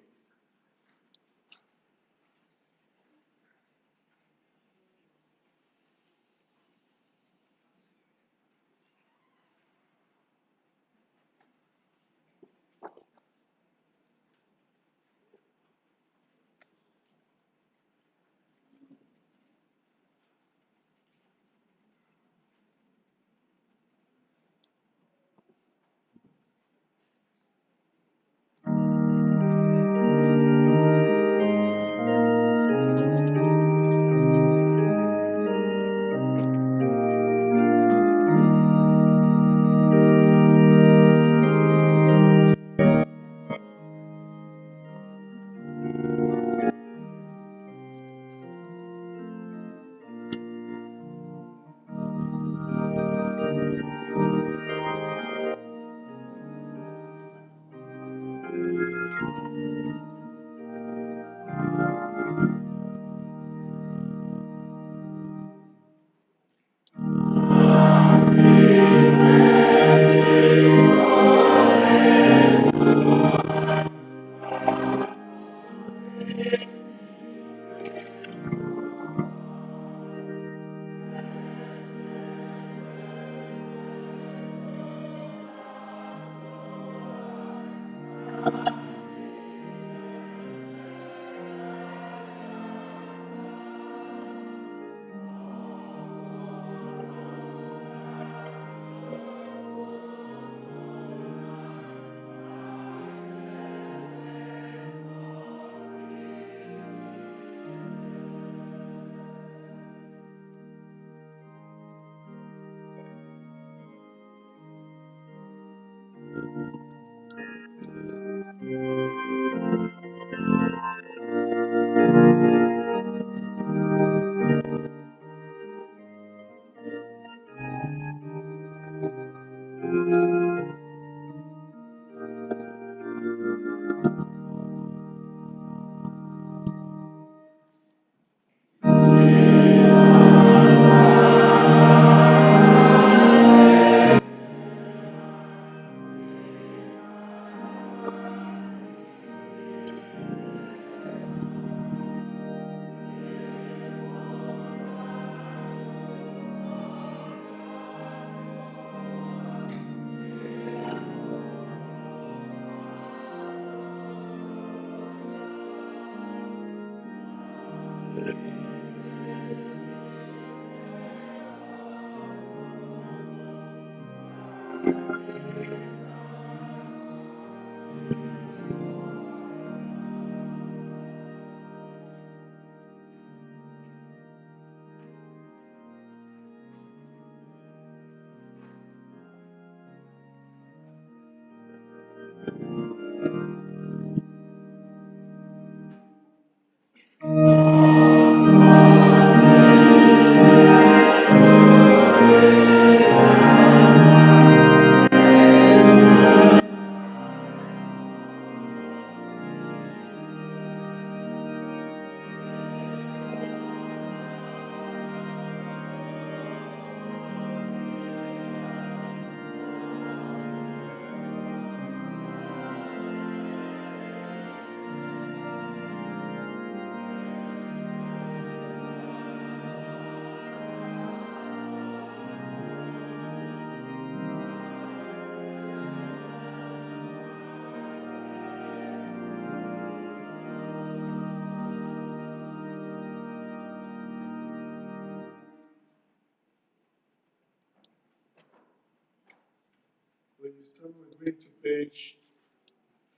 please. Turn with me to page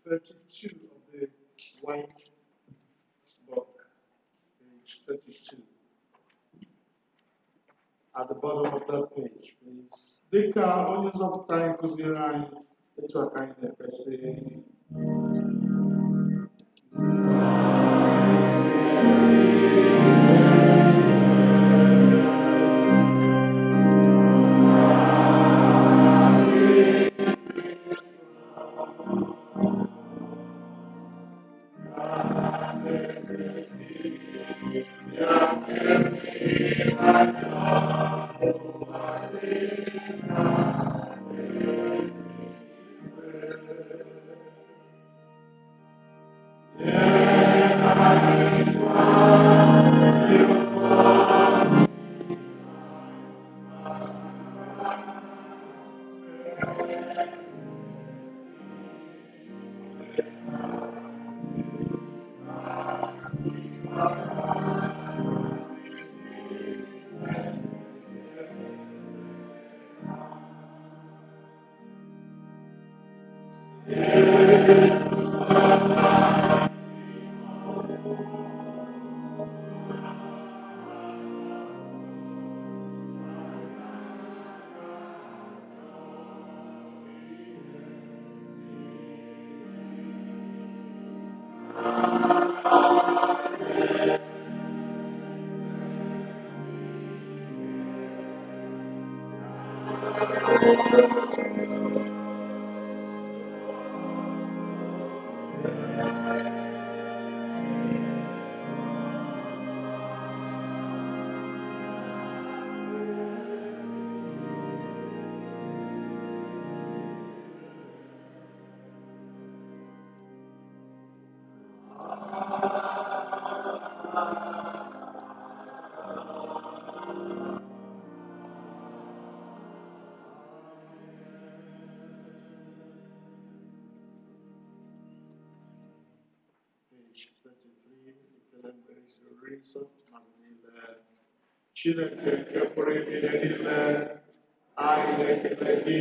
32 of the white book. Page 32. At the bottom of that page, please. Dịka onye nzọpụta anyị kụziri anyị etu a ka anyị na-ekpesi Chineke nke pụrụ ime ihe niile, anyị na-ekele gị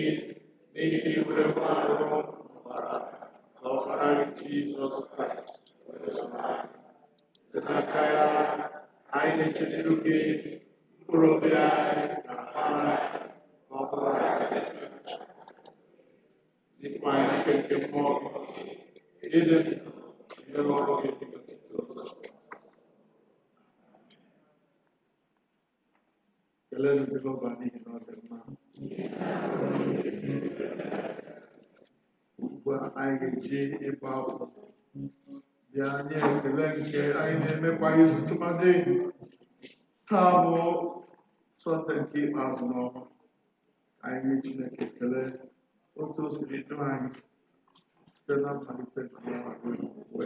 n'ihi iwere mgbaghara ọbara na ọbara gị Jizọs Kraịst were zụta anyị. Site n'aka ya, anyị na-echediru gị mkpụrụ obi anyị na ahụ anyị na ọbara anyị. Dịkwa anyị ike nke mmụọ gị, ịdị ndụ ihe n'ọrụ gị dị ọtụtụ. Kelee Jehova n'ihi na ọ dị mma. Ugbu a anyị ga-eji ịgba akwụkwọ bịa nye ekele nke anyị na-emekwa izu tụmadị taa bụ Sọnde nke ikpeazụ n'ọnwa. Anyị nye Chineke ekele otu o siri du anyị site na mmalite nke ọnwa ruo mgbe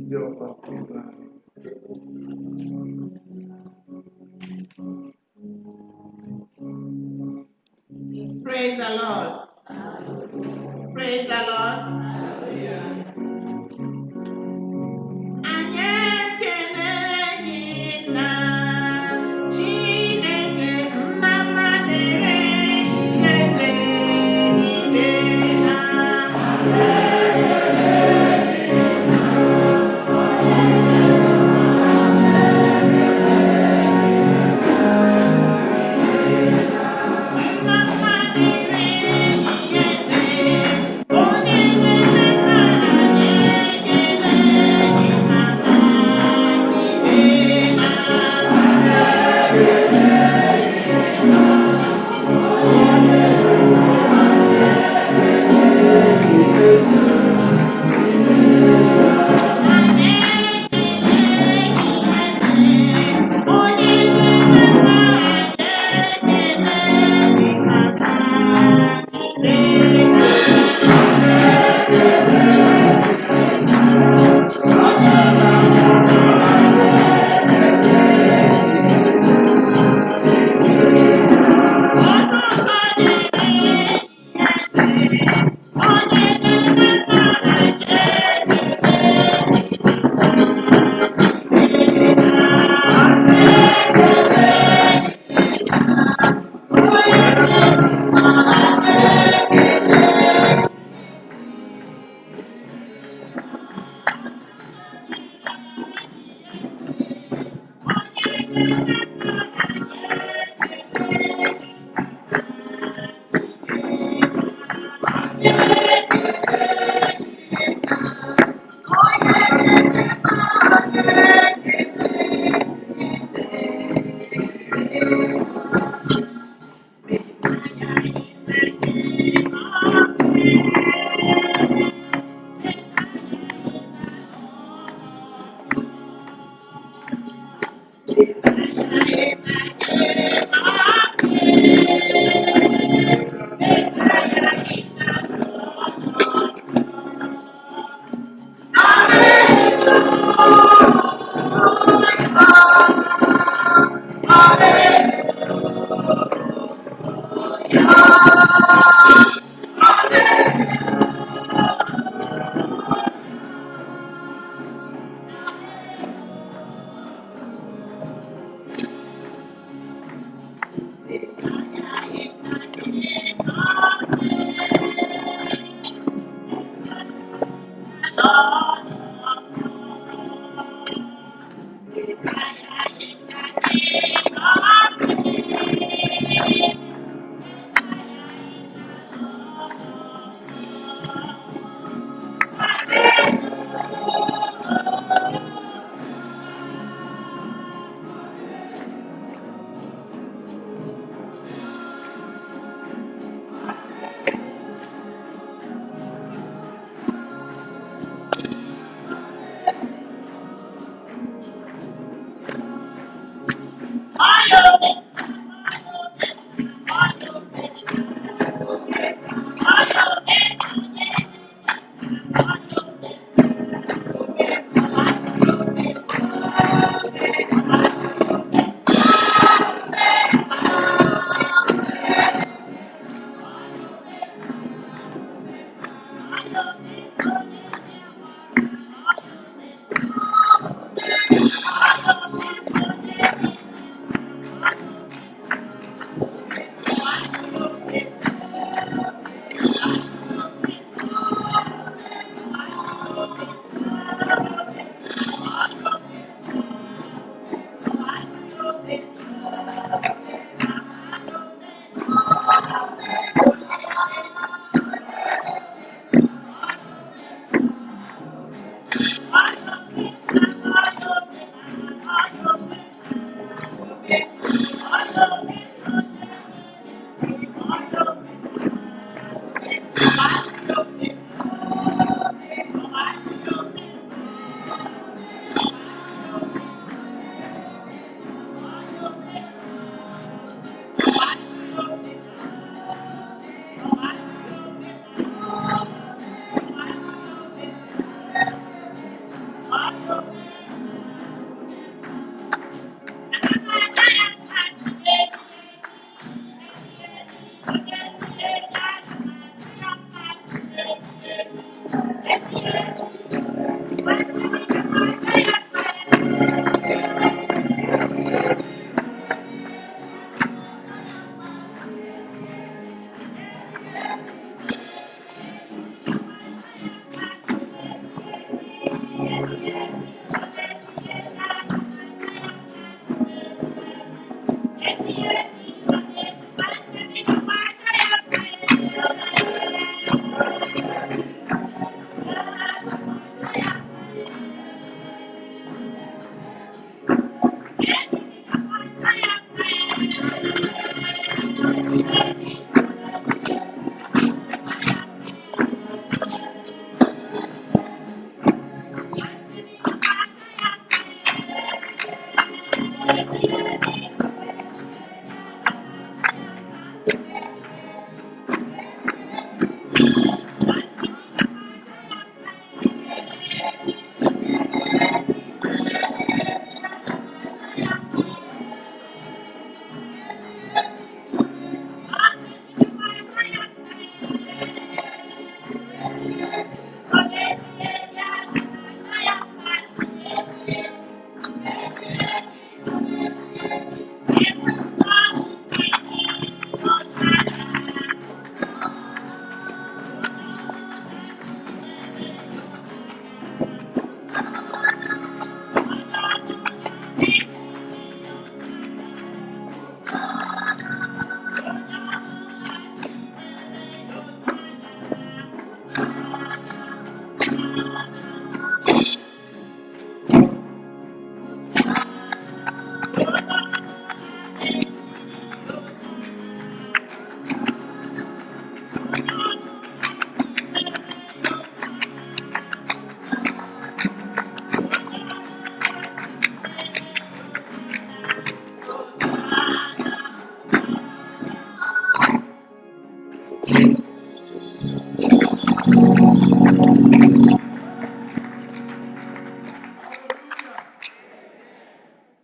ndị ọba ibe anyị. Praise the Lord. Praise the Lord. Anyị ekele gị na Chineke nna mmadụ eze niile na onye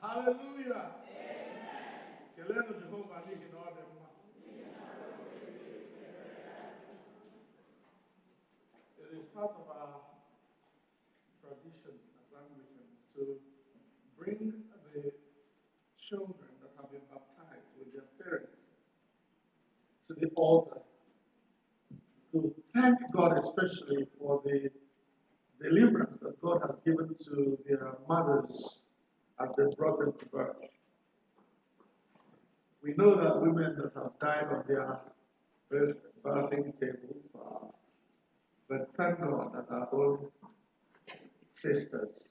Hallelujah. Kelenu Jehovah n'ihi na ọ dị mma. part of our tradition as Anglicans to bring the children that have been baptized with their parents to the altar to thank God especially for the deliverance that God has given to their mothers as they brought them to birth. We know that women that have died on their birthing tables are, but thank God that our own sisters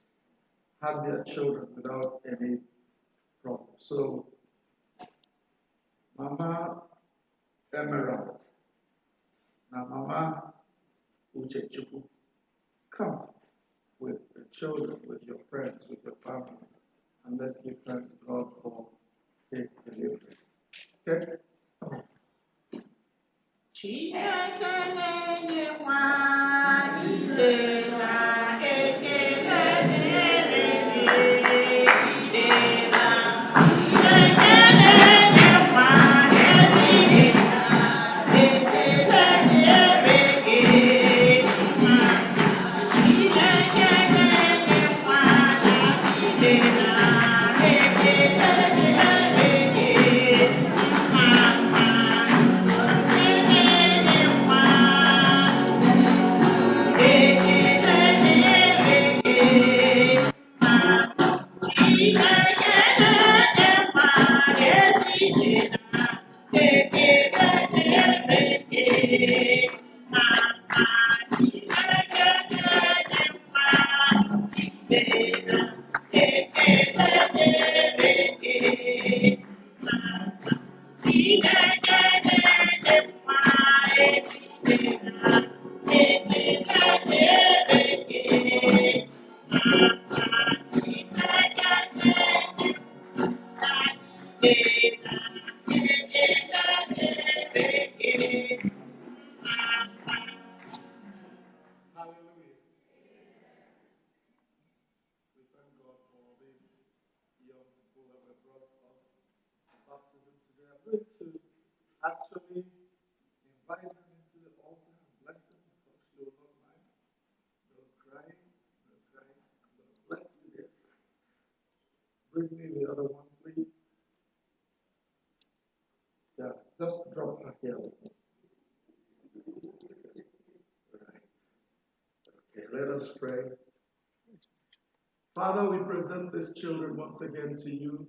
had their children without any problem. So, Mama Emerald, now Mama Uchechukwu, come with the children, with your friends, with your family, and let's give thanks to God for safe delivery. Okay? Chineke na-enye nwa ile na ekele dịrị gị, ile na Chineke na-enye nwa ile na ekele dịrị gị, Chineke na-enye nwa ile na ekele dịrị gị. Hallelujah. We thank God for these young people that were brought us to baptism today. I'm going to actually invite them into the altar and bless them because you will not mind. No crying, no crying. I'm going to bless you there. Bring me the other one, please. Yeah, just drop her here. Okay, let us pray. Father, we present these children once again to you,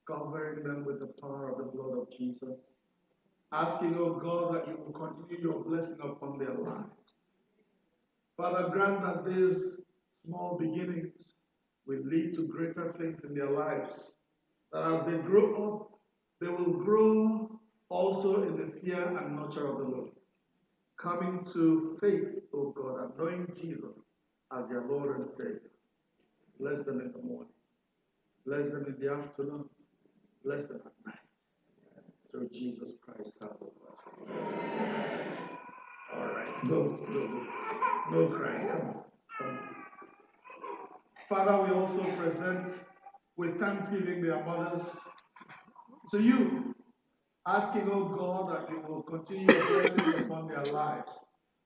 covering them with the power of the blood of Jesus, asking, oh God, that you will continue your blessing upon their lives. Father, grant that these small beginnings will lead to greater things in their lives, that as they grow up, they will grow also in the fear and nurture of the Lord, coming to faith, oh God, and knowing Jesus as their Lord and Savior. Bless them in the morning. Bless them in the afternoon. Bless them at night. Through Jesus Christ our Lord. All right, go. No crying. Come on. Father, we also present with thanksgiving their mothers to you, asking, oh God, that you will continue your blessings upon their lives.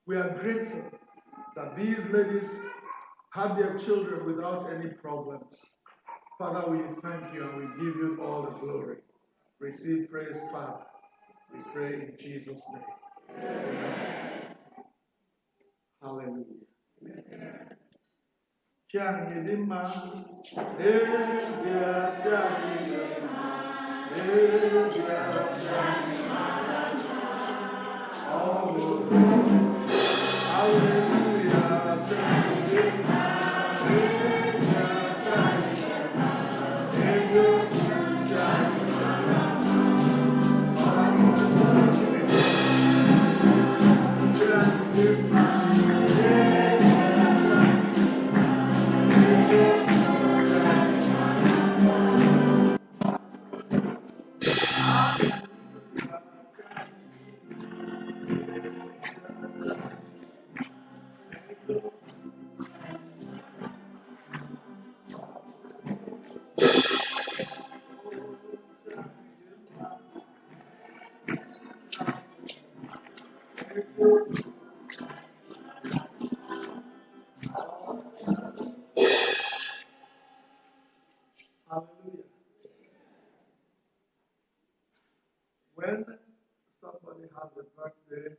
We are grateful that these ladies had their children without any problems. Father, we thank you and we give you all the glory. Receive praise, Father. We pray in Jesus' name. Amen. Hallelujah. when somebody has a birthday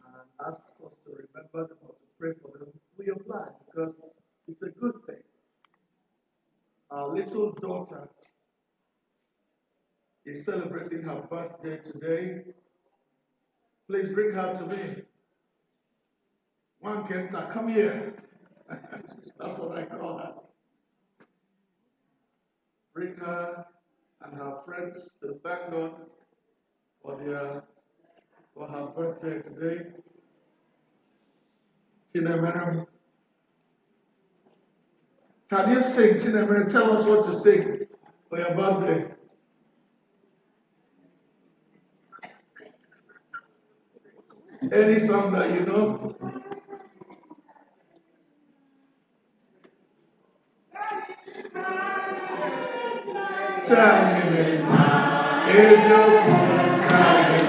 and asks us to remember them or to pray for them, we oblige because it's a good thing. Our little daughter is celebrating her birthday today. Please bring her to me. One Kenta, come here. That's what I call her. Bring her and her friends to thank God for her birthday today. Chinemere, can you sing? Chinemere, tell us what to sing for your birthday. Any song that you know? Shining is your shining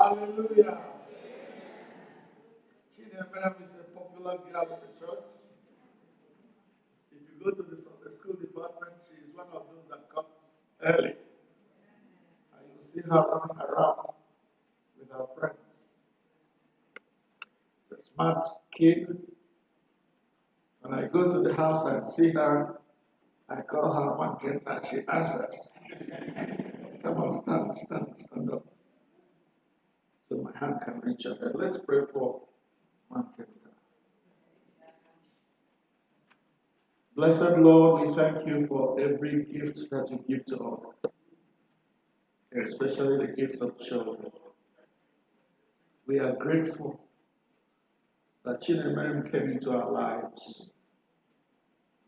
hallelujah. Hallelujah. Chinemere is a popular girl in the church. If you go to the Sunday school department, she is one of those that come early. And you see her running around with her friends. The smart kid. When I go to the house and see her, I call her Manket and she answers. Come on, stand up. So my hand can reach her. Let's pray for Manket. Blessed Lord, we thank you for every gift that you give to us, especially the gift of children. We are grateful that Chinemere came into our lives,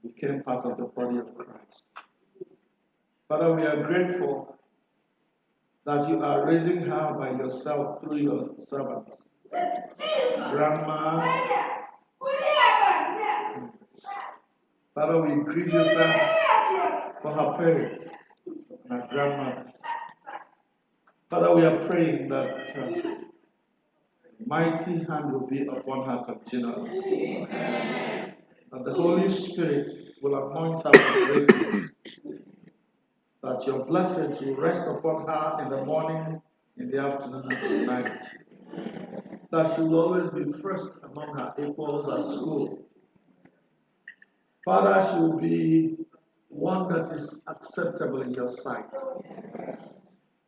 became part of the body of Christ. Father, we are grateful that you are raising her by yourself through your servants. Grandma, Father, we give you thanks for her parents and her grandmother. Father, we are praying that mighty hand will be upon her continually. That the Holy Spirit will anoint her with greatness. That your blessings will rest upon her in the morning, in the afternoon, and in the night. That she will always be first among her equals at school. Father, she will be one that is acceptable in your sight.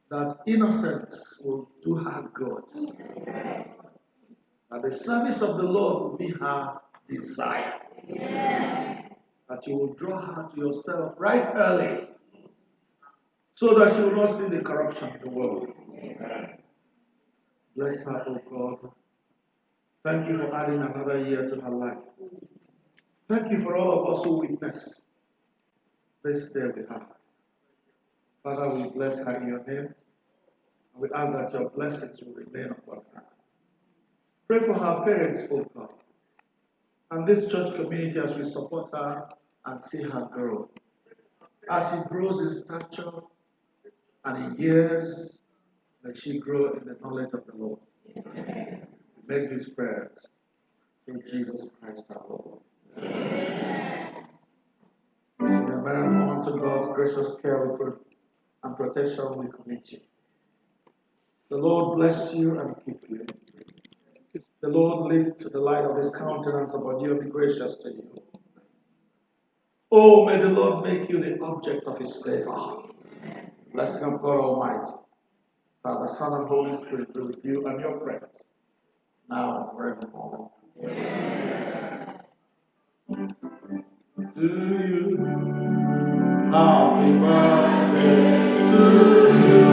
That innocence will do her good. That the service of the Lord will be her desire. That you will draw her to yourself right early, so that she will not see the corruption of the world. Bless her, O God. Thank you for adding another year to her life. Thank you for all of us who witness this day with her. Father, we bless her in your name. And we ask that your blessings will remain upon her. Pray for her parents, O God, and this church community as we support her and see her grow. As she grows in stature and in years, may she grow in the knowledge of the Lord. We make these prayers through Jesus Christ our Lord. Amen. Unto God's gracious care and protection we commit you. The Lord bless you and keep you. The Lord lift the light of his countenance upon you and be gracious to you. Oh, may the Lord make you the object of his favor. Blessing of God Almighty, Father, Son, and Holy Spirit be with you and your friends, now and forevermore. Amen. To you, happy birthday to you.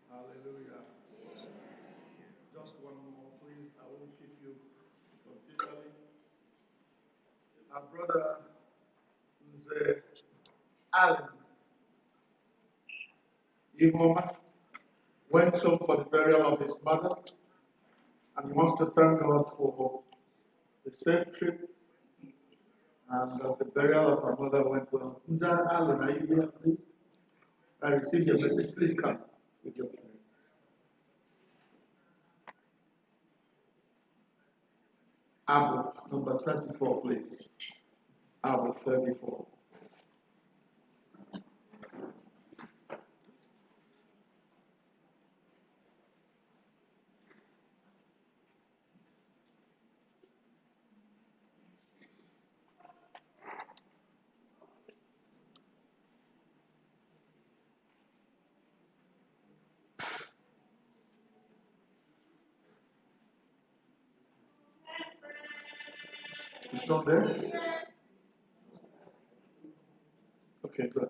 Hallelujah. Just one more, please. I won't keep you continually. Our brother, Alan, Igbo went home for the burial of his mother, and he wants to thank God for the safe trip and the burial of our mother went well. Alan, are you here, please? I received your message. Please come with your friend. Abu, number 34, please. Abu 34. It's not there? Okay, good.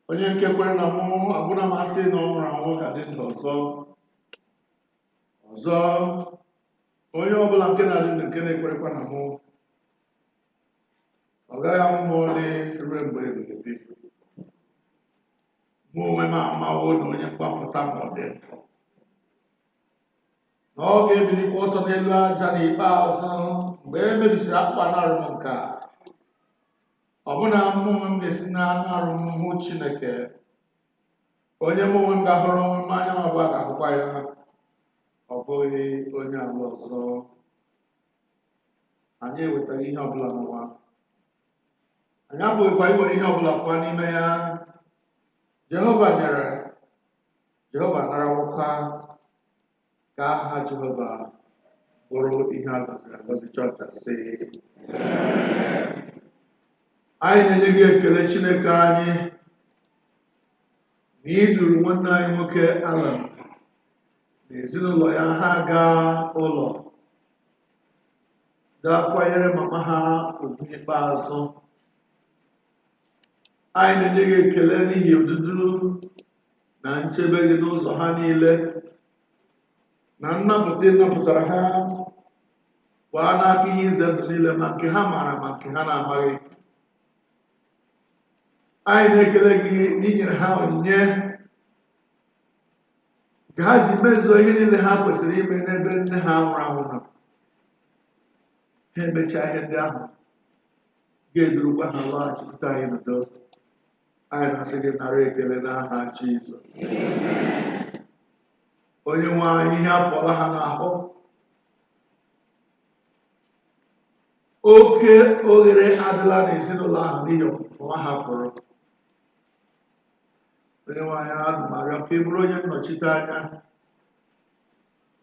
onye nke kwere na mụ abụna masị na ọ nwụrụ anwụ ga dị ndụ ọzọ onye ọbụla nke na-adị ndụ nke na-ekwerekwa na mụ ọ gaghị anwụ ma ọlị ruo mgbe ebighị ebi. Mụ onwe m amawo na onye mgbapụta ma ọ dị ndụ na ọ ga-ebilikwa ọtọ n'elu aja n'ikpeazụ mgbe e mebisiri akpụkpọ anụ arụ m nke a. Ọbụna mụ onwe m ga-esi na anụ arụ m hụ Chineke, onye mụ onwe m ga-ahụrụ onwe m anya m abụọ ga-ahụkwa ya, ọ bụghị onye ala ọzọ. Anyị ewetaghị ihe ọbụla n'ụwa, anyị abụghịkwa iwere ihe ọbụla pụọ n'ime ya. Jehova nyere, Jehova narawụkwa, ka aha Jehova bụrụ ihe a gọziri agọzi. Chọọchị sị anyị na-enye gị ekele Chineke anyị na iduru nwanne anyị nwoke Alan na ezinụlọ ya ha gaa ụlọ gaa kwanyere mama ha ugwu ikpeazụ. Anyị na-enye gị ekele n'ihi odudu na nchebe gị n'ụzọ ha niile na nnapụta napụtara ha gbaa n'aka ihe ize ndụ niile, ma nke ha maara ma nke ha na-amaghị. Anyị na-ekele gị n'inyere ha onyinye ka ha ji mezuo ihe niile ha kwesịrị ime n'ebe nne ha nwụrụ anwụ nọ. Ha emechaa ihe ndị ahụ ga-edurukwa ha lọghachipụta anyị n'udo. Anyị na-asị gị nara ekele n'aha Jizọs. Onye nwe anyị, ihe apụọla ha n'ahụ, oke oghere adịla n'ezinụlọ ahụ n'ihi ọnwa ha pụrụ. Onye nwe anyị, ana m arịọ ka ị bụrụ onye nnọchite anya,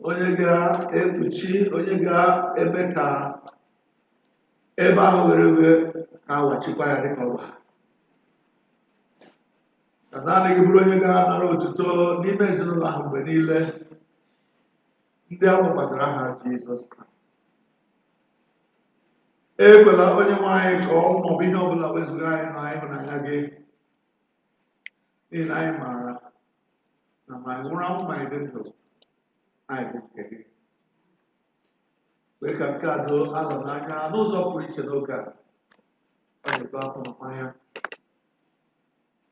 onye ga-ekpuchi, onye ga-eme ka ebe ahụ were wee ka awachikwa ya dịka ọba. Ka naanị gị bụrụ onye ga-anara otuto n'ime ezinụlọ ahụ mgbe niile, ndị a kpọkwasịrị aha Jizọs Kraịst. Ekwela onye nwe anyị ka ọ maọbụ ihe ọbụla wezụga anyị na ịhụnanya gị, n'ihi na anyị maara na ma anyị nwụrụ anwụ ma anyị dị ndụ, anyị bụ nke gị. Wee ka nke a doo Alọ n'anya n'ụzọ pụrụ iche n'oge a. Ọ na-ebe afọ na mmanya.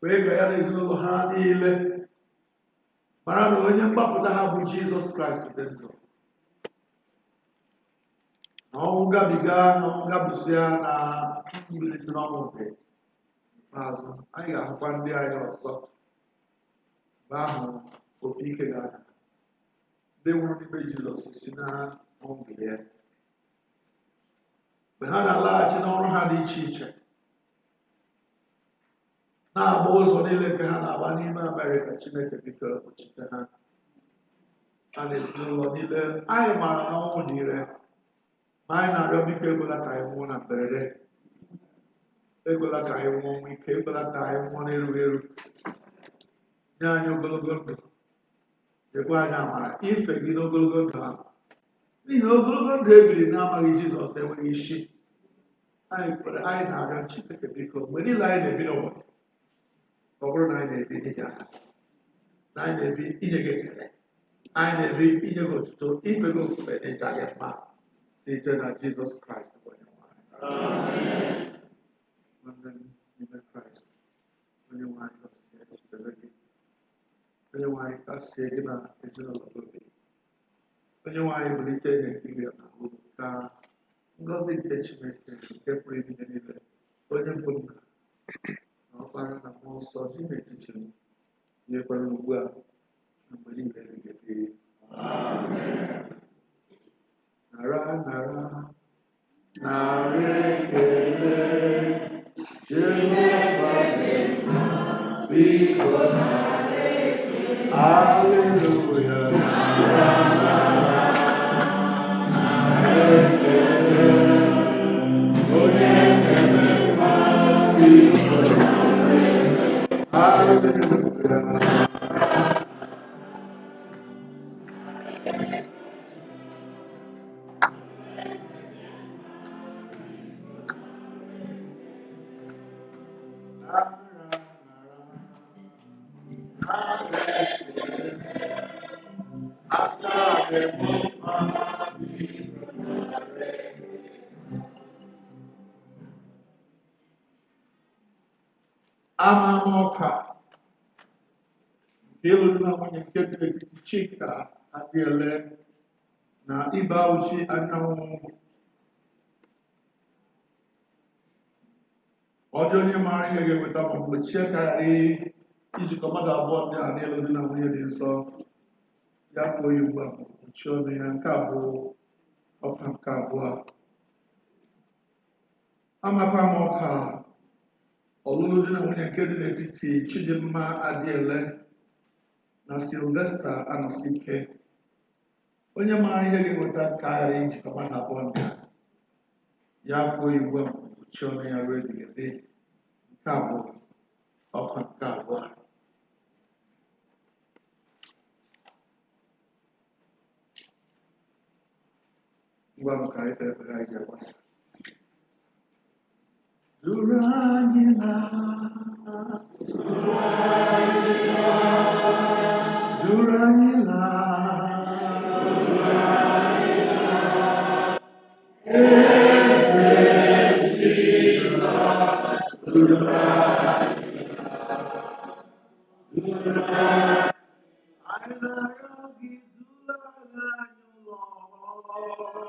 Wee ka ya na ezinụlọ ha niile mara na onye mgbapụta ha bụ Jizọs Kraịst dị ndụ. Na ọnwụ gabiga na ọnwụ gabisịa na mbilite n'ọnwụ nke ikpeazụ, anyị ga-ahụkwa ndị anyị ọzọ. Mgbe ahụ opi ike ga-ada ndị nwụrụ n'ime Jizọs si na ọnwụ bilie. Mgbe ha na-alaghachi n'ọrụ ha dị iche iche, na-agba ụzọ niile nke ha na-agba n'ime Amerịka, Chineke biko kpuchite ha. Ha na ezinụlọ niile, anyị maara na ọnwụ dị ire, ma anyị na-arịọ biko ekwela ka anyị nwụọ na mberede, ekwela ka anyị nwụọ ọnwụ ike, ekwela ka anyị nwụọ n'erughị eru. Nye anyị ogologo ndụ, nyekwa anyị amara ife gị n'ogologo ndụ ahụ, n'ihi na ogologo ndụ ebiri na-amaghị Jizọs enweghị isi. Anyị na-arịọ Chineke biko mgbe niile anyị na-ebi n'ụwa, ọ bụrụ na anyị na-ebi inye aka, na anyị na-ebi inye gị ekele, anyị na-ebi inye gị otuto, ife gị ofufe n'ịja gị mma, site na Jizọs Kraịst onye nwe anyị. Nwanne m n'ime Kraịst, onye nwe anyị gọzie gị, onye nwe anyị kasie gị na ezinụlọ gị, onye nwe anyị bulite n'ekiri ahụ ka ngọzi nke Chineke nke pụrụ ime niile, onye mbụ nna na ọkpara na mmụọ nsọ dị n'etiti m, nyekwara ugbu a na mgbe niile ebighị ebi. Nara ekele Amamoka. Elu na nwunye nke dị n'etiti Chika adịele na ịba uchi anyanwụ. Ọ dị onye maara ihe ga-eweta ma gbochie karị ijikọ mmadụ abụọ ndị a n'elu dị na nwunye dị nsọ. Ya kwuo ya ugbu a ma gbochie ọnụ ya. Nke a bụ ọkwa nke abụọ. Amakwa m ọka ọlụlụ dị na nwunye nke dị n'etiti Chidimma Adịele na Sylvester Anọsike. Onye maara ihe ga-eweta karị ijikọ mmadụ abụọ ndị a. Ya kwuo ya ugbu a ma gbochie ọnụ ya ruo ebighị ebi. Nke a bụ ọkwa nke abụọ. Ngwa m ka anyị kpere anyị ga-agbasa. Duru anyị na duru anyị na eze Jizọs, duru anyị na-arịọ gị duru anyị ụlọ.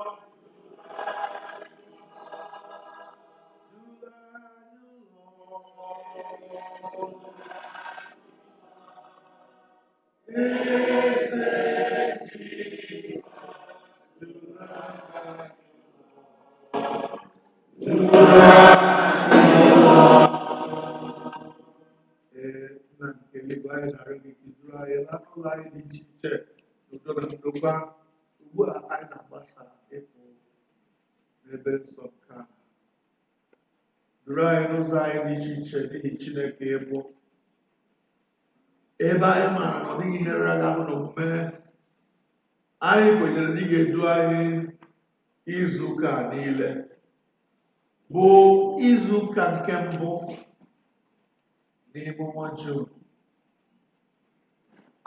Ugbu a anyị na-agbasa ịpụ n'ebe nsọ nke a. Duru anyị n'ụzọ anyị dị iche iche n'ihi Chineke ịbụ ebe anyị maara na ọ dịghị ihe rara ahụ n'omume. Anyị kwenyere na ị ga-edu anyị izu ụka niile bụ izu ụka nke mbụ n'ime ọnwa Jun.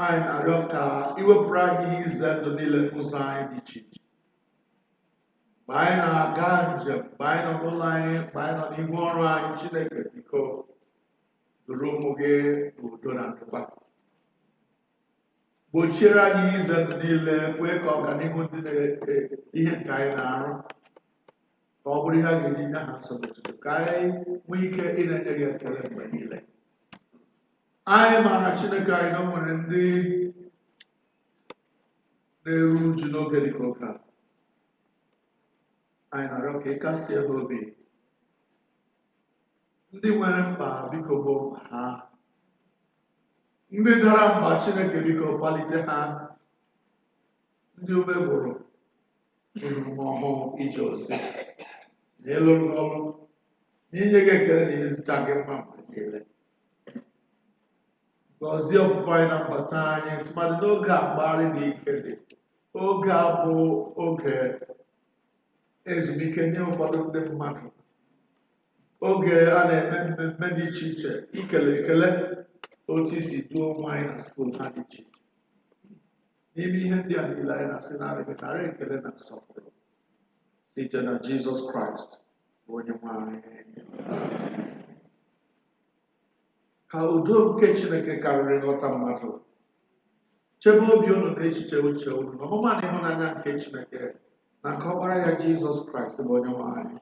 Anyị na-arịọ ka iwepụrụ anyị ihe ize ndụ niile n'ụzọ anyị dị iche iche. Mgbe anyị na-aga njem, mgbe anyị nọ n'ụlọ anyị, mgbe anyị nọ n'ihu ọrụ anyị, Chineke biko duru ụmụ gị n'udo na ndokwa. Gbochiere anyị ihe ize ndụ niile, kwee ka ọganihu dị ihe nke anyị na-arụ ka ọ bụrụ ihe a ga-eji nye ha nsogbu, ka anyị nwee ike ịna-enye gị ekele mgbe niile. Anyị maara Chineke anyị na o nwere ndị na-eru uju n'oge dịka oge a. Anyị na-arịọ ka ị kasie ha obi. Ndị nwere mkpa biko gboo mkpa ha. Ndị dara mba Chineke biko kpalite ha. Ndị ume gwụrụ omume ọhụụ ije ozi na ịlụrụ ọrụ na inye gị ekele na ịzụta gị mma mgbe niile. Gọzie ọpụpụ anyị na mbata anyị tụmadị n'oge a mgbagharị na ike dị. Oge a bụ oge ezumike nye ụfọdụ ndị mmadụ. Oge a na-eme mmemme dị iche iche, ikele ekele otu isi duo ụmụ anyị na skuul ha dị iche iche. N'ime ihe ndị a niile anyị na-asị narị gị narị ekele na nsọpụrụ site na Jizọs Kraịst bụ onye nwe anyị. Ka udo nke Chineke karịrị nghọta mmadụ chebe obi unu na echiche uche unu na ọmụma na ịhụnanya nke Chineke na nke ọkpara ya Jizọs Kraịst bụ onye nwe anyị.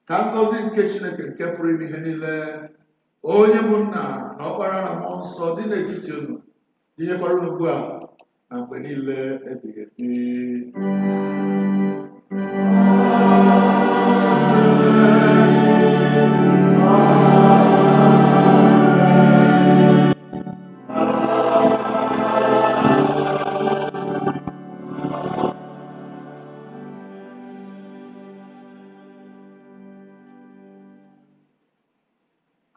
Ka ngọzi nke Chineke nke pụrụ ime ihe niile, onye bụ nna na ọkpara na mmụọ nsọ dị n'etiti unu, tinyekwara unu ugbu a na mgbe niile ebighị ebi.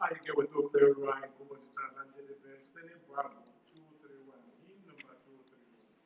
anyị ga-eweta ofere ruo anyị nke ụbọchị taa na njedebe site n'ịbụ abụ 231 hymn number 232.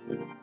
Amen.